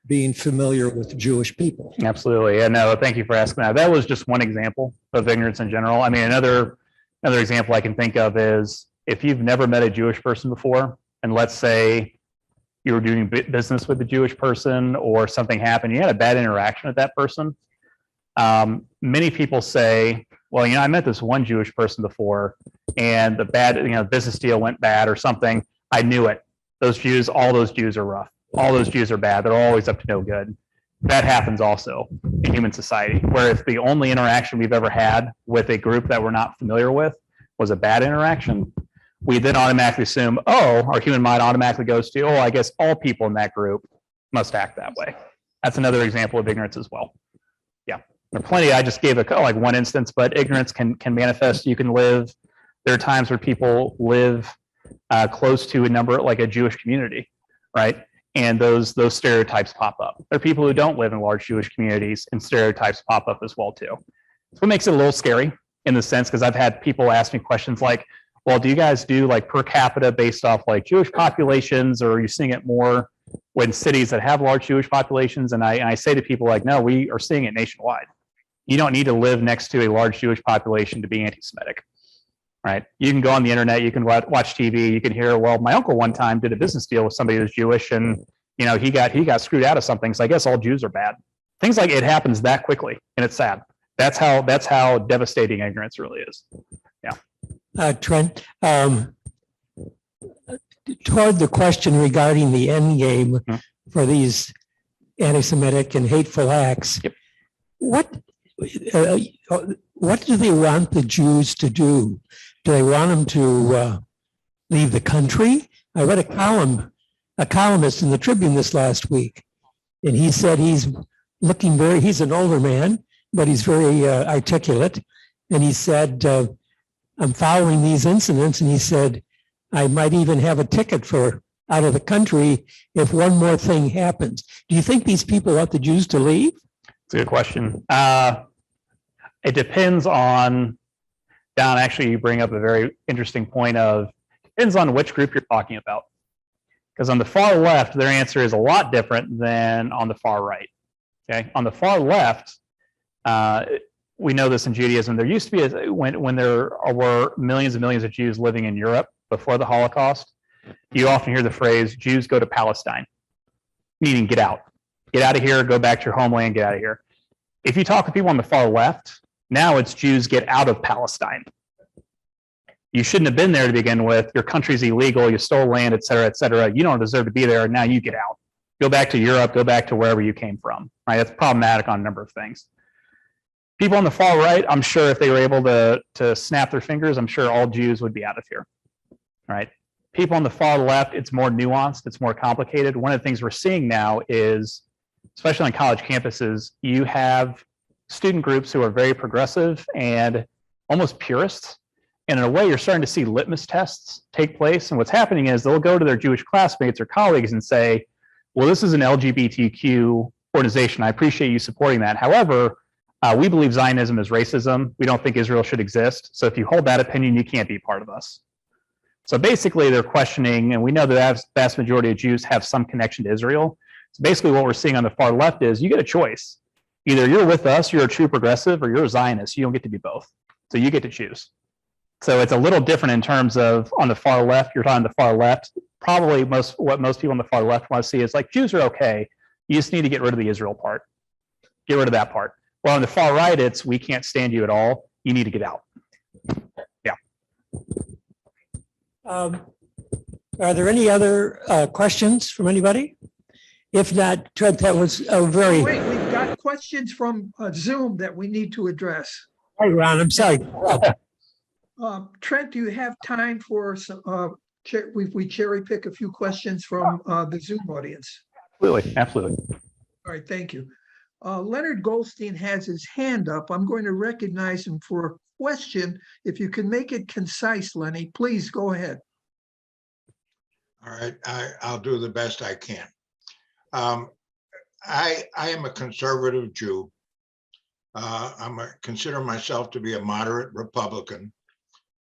being familiar with Jewish people? Absolutely. Yeah, no, thank you for asking that. That was just one example of ignorance in general. I mean, another example I can think of is if you've never met a Jewish person before, and let's say you were doing business with a Jewish person or something happened, you had a bad interaction with that person, Many people say, well, I met this one Jewish person before and the bad, business deal went bad or something. I knew it. All those Jews are rough. All those Jews are bad. They're always up to no good. That happens also in human society, where if the only interaction we've ever had with a group that we're not familiar with was a bad interaction, we then automatically assume, our human mind automatically goes to, I guess all people in that group must act that way. That's another example of ignorance as well. Yeah, there are plenty. I just gave one instance, but ignorance can manifest. There are times where people live close to a Jewish community, right? And those stereotypes pop up. There are people who don't live in large Jewish communities and stereotypes pop up as well too. So it makes it a little scary in the sense, because I've had people ask me questions like, well, do you guys do per capita based off Jewish populations, or are you seeing it more when cities that have large Jewish populations? And I say to people no, we are seeing it nationwide. You don't need to live next to a large Jewish population to be anti-Semitic, right? You can go on the internet, you can watch TV, you can hear, well, my uncle one time did a business deal with somebody who's Jewish and he got screwed out of something. So I guess all Jews are bad. Things like it happens that quickly, and it's sad. That's how devastating ignorance really is. Yeah. Trent, toward the question regarding the end game for these anti-Semitic and hateful acts, Yep. What do they want the Jews to do? Do they want them to leave the country? I read a columnist in the Tribune this last week, and he said he's an older man, but he's very articulate. And he said, I'm following these incidents, and he said, I might even have a ticket for out of the country if one more thing happens. Do you think these people want the Jews to leave? It's a good question. It depends on, Don, actually, you bring up a very interesting point depends on which group you're talking about. Because on the far left, their answer is a lot different than on the far right. Okay, on the far left, we know this in Judaism. There used to be, when there were millions and millions of Jews living in Europe before the Holocaust, you often hear the phrase, Jews go to Palestine, meaning get out. Get out of here, go back to your homeland, get out of here. If you talk to people on the far left, now it's Jews get out of Palestine. You shouldn't have been there to begin with. Your country's illegal, you stole land, et cetera, et cetera. You don't deserve to be there, now you get out. Go back to Europe, go back to wherever you came from, right? That's problematic on a number of things. People on the far right, I'm sure if they were able to snap their fingers, I'm sure all Jews would be out of here, right? People on the far left, it's more nuanced, it's more complicated. One of the things we're seeing now is, especially on college campuses, you have student groups who are very progressive and almost purists. And in a way, you're starting to see litmus tests take place. And what's happening is they'll go to their Jewish classmates or colleagues and say, well, this is an LGBTQ organization. I appreciate you supporting that. However, we believe Zionism is racism. We don't think Israel should exist. So if you hold that opinion, you can't be part of us. So basically, they're questioning, and we know the vast majority of Jews have some connection to Israel. So basically, what we're seeing on the far left is you get a choice. Either you're with us, you're a true progressive, or you're a Zionist. You don't get to be both. So you get to choose. So it's a little different in terms of on the far left, you're talking the far left. Probably what most people on the far left want to see is Jews are okay. You just need to get rid of the Israel part. Get rid of that part. Well, on the far right, it's we can't stand you at all. You need to get out. Yeah. Are there any other questions from anybody? If not, Trent, that was a very. Wait, we've got questions from Zoom that we need to address. Hi, Ron, I'm sorry. Trent, do you have time for some, if we cherry pick a few questions from the Zoom audience? Absolutely, absolutely. All right, thank you. Leonard Goldstein has his hand up. I'm going to recognize him for a question. If you can make it concise, Lenny, please go ahead. All right, I'll do the best I can. I am a conservative Jew. Consider myself to be a moderate Republican.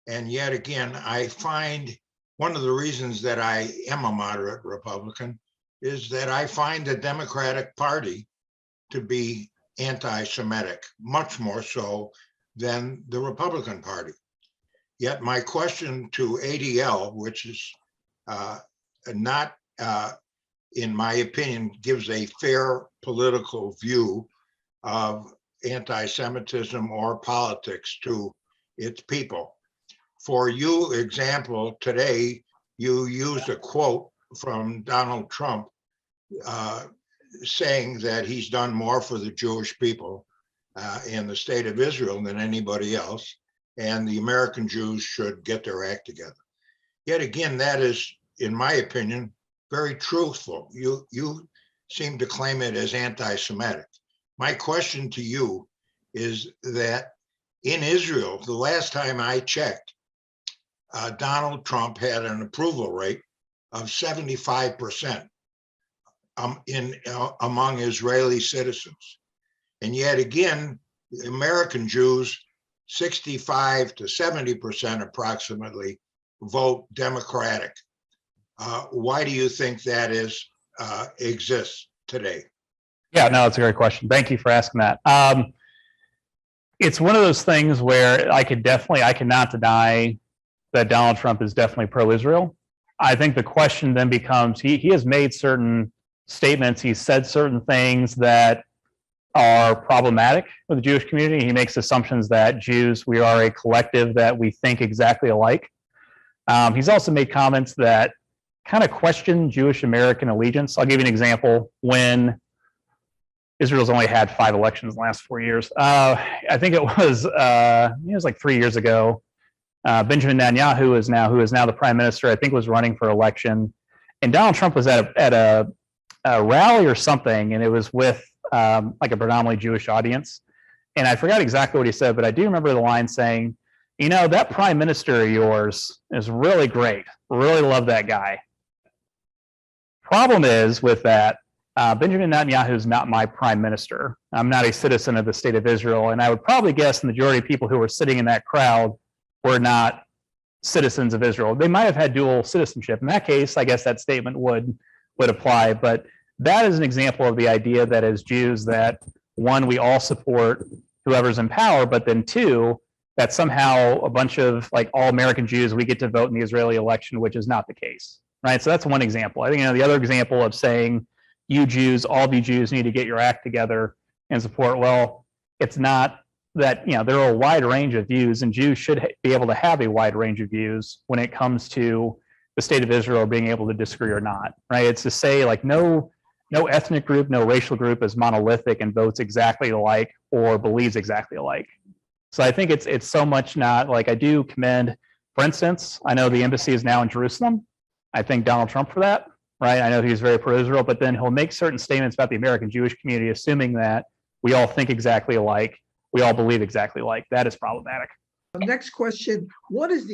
And yet again, I find one of the reasons that I am a moderate Republican is that I find the Democratic Party to be anti-Semitic, much more so than the Republican Party. Yet my question to ADL, which is not, in my opinion, gives a fair political view of anti-Semitism or politics to its people. For you, example, today, you used a quote from Donald Trump saying that he's done more for the Jewish people in the state of Israel than anybody else, and the American Jews should get their act together. Yet again, that is, in my opinion, very truthful. You seem to claim it as anti-Semitic. My question to you is that in Israel, the last time I checked, Donald Trump had an approval rate of 75% among Israeli citizens. And yet again, American Jews, 65 to 70% approximately, vote Democratic. Why do you think that exists today? Yeah, no, it's a great question. Thank you for asking that. It's one of those things where I cannot deny that Donald Trump is definitely pro-Israel. I think the question then becomes, he has made certain statements, he's said certain things that are problematic with the Jewish community. He makes assumptions that Jews, we are a collective, that we think exactly alike. He's also made comments that kind of question Jewish American allegiance. I'll give you an example. When Israel's only had 5 elections in the last 4 years, I think it was like 3 years ago, Benjamin Netanyahu, who is now the prime minister, I think was running for election, and Donald Trump was at a rally or something, and it was with like a predominantly Jewish audience, and I forgot exactly what he said, but I do remember the line saying, you know, that prime minister of yours is really great, really love that guy. Problem is with that, Benjamin Netanyahu is not my prime minister. I'm not a citizen of the state of Israel, and I would probably guess the majority of people who were sitting in that crowd were not citizens of Israel. They might have had dual citizenship. In that case, I guess that statement would apply, but that is an example of the idea that as Jews, that one, we all support whoever's in power, but then two, that somehow a bunch of like all American Jews, we get to vote in the Israeli election, which is not the case, right? So that's one example. I think, the other example of saying you Jews, all of you Jews need to get your act together and support, well, it's not that, there are a wide range of views, and Jews should be able to have a wide range of views when it comes to the state of Israel being able to disagree or not, right? It's to say like no ethnic group, no racial group is monolithic and votes exactly alike or believes exactly alike. So I think it's so much not like, I do commend, for instance, I know the embassy is now in Jerusalem. I thank Donald Trump for that, right? I know he's very pro-Israel, but then he'll make certain statements about the American Jewish community, assuming that we all think exactly alike, we all believe exactly alike. That is problematic. Next question, what is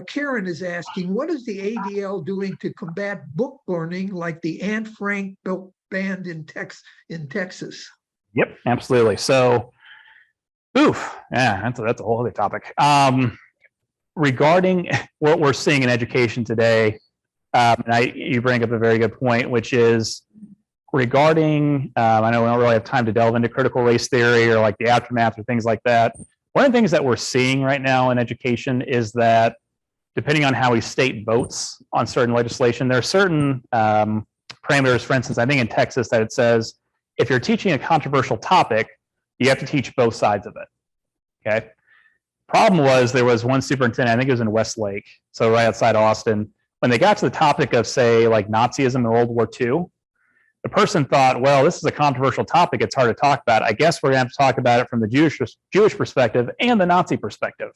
Karen is asking, what is the ADL doing to combat book burning like the Anne Frank book banned in Texas? Yep, absolutely. So, that's a whole other topic. Regarding what we're seeing in education today, and you bring up a very good point, which is regarding, I know we don't really have time to delve into critical race theory or like the aftermath or things like that. One of the things that we're seeing right now in education is that depending on how a state votes on certain legislation, there are certain parameters, for instance, I think in Texas that it says, if you're teaching a controversial topic, you have to teach both sides of it, okay? Problem was there was one superintendent, I think it was in Westlake, so right outside Austin, when they got to the topic of, say, like Nazism in World War II, the person thought, well, this is a controversial topic, it's hard to talk about. I guess we're going to have to talk about it from the Jewish perspective and the Nazi perspective.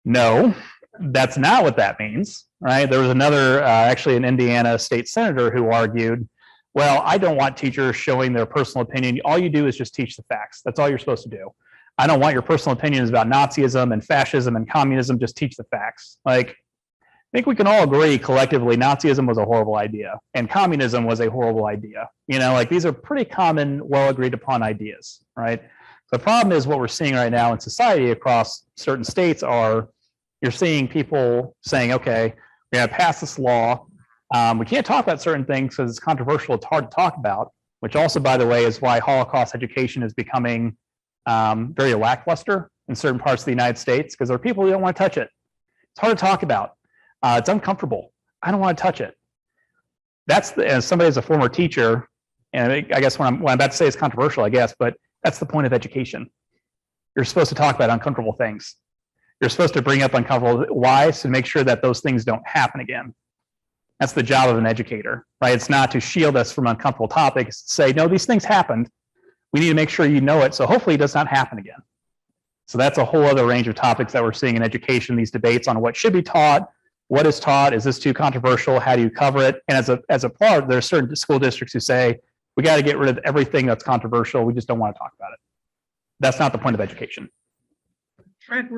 No, that's not what that means, right? There was another, actually an Indiana state senator who argued, well, I don't want teachers showing their personal opinion. All you do is just teach the facts. That's all you're supposed to do. I don't want your personal opinions about Nazism and fascism and communism. Just teach the facts. Like, I think we can all agree collectively Nazism was a horrible idea and communism was a horrible idea. Like these are pretty common, well agreed upon ideas, right? The problem is what we're seeing right now in society across certain states are you're seeing people saying, okay, we're going to pass this law. We can't talk about certain things because it's controversial. It's hard to talk about, which also, by the way, is why Holocaust education is becoming very lackluster in certain parts of the United States because there are people who don't want to touch it. It's hard to talk about. It's uncomfortable. I don't want to touch it. As somebody as a former teacher, and I guess what I'm about to say is controversial, I guess, but That's the point of education. You're supposed to talk about uncomfortable things. You're supposed to bring up uncomfortable why, to make sure that those things don't happen again. That's the job of an educator, right? It's not to shield us from uncomfortable topics, to say, no, these things happened. We need to make sure you know it, so hopefully it does not happen again. So that's a whole other range of topics that we're seeing in education, these debates on what should be taught, what is taught, is this too controversial, how do you cover it? And as a part, there are certain school districts who say, we got to get rid of everything that's controversial, we just don't want to talk about it. That's not the point of education. Trent,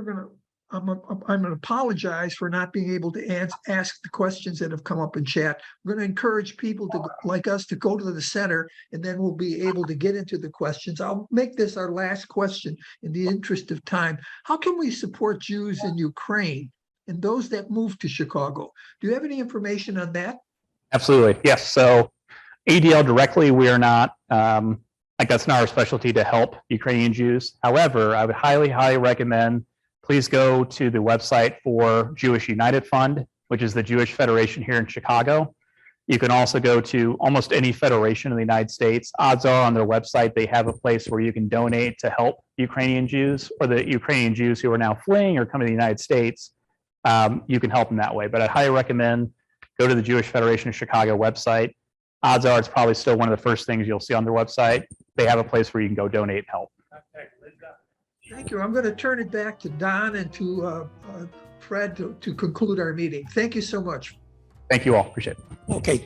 I'm going to apologize for not being able to ask the questions that have come up in chat. We're going to encourage people like us to go to the center, and then we'll be able to get into the questions. I'll make this our last question in the interest of time. How can we support Jews in Ukraine and those that move to Chicago? Do you have any information on that? Absolutely, yes. So ADL directly, we are not, that's not our specialty to help Ukrainian Jews. However, I would highly, highly recommend please go to the website for Jewish United Fund, which is the Jewish Federation here in Chicago. You can also go to almost any federation in the United States. Odds are on their website, they have a place where you can donate to help Ukrainian Jews, or the Ukrainian Jews who are now fleeing or coming to the United States. You can help them that way. But I'd highly recommend go to the Jewish Federation of Chicago website. Odds are it's probably still one of the first things you'll see on their website. They have a place where you can go donate and help. Thank you. I'm going to turn it back to Don and to Fred to conclude our meeting. Thank you so much. Thank you all. Appreciate it. Okay.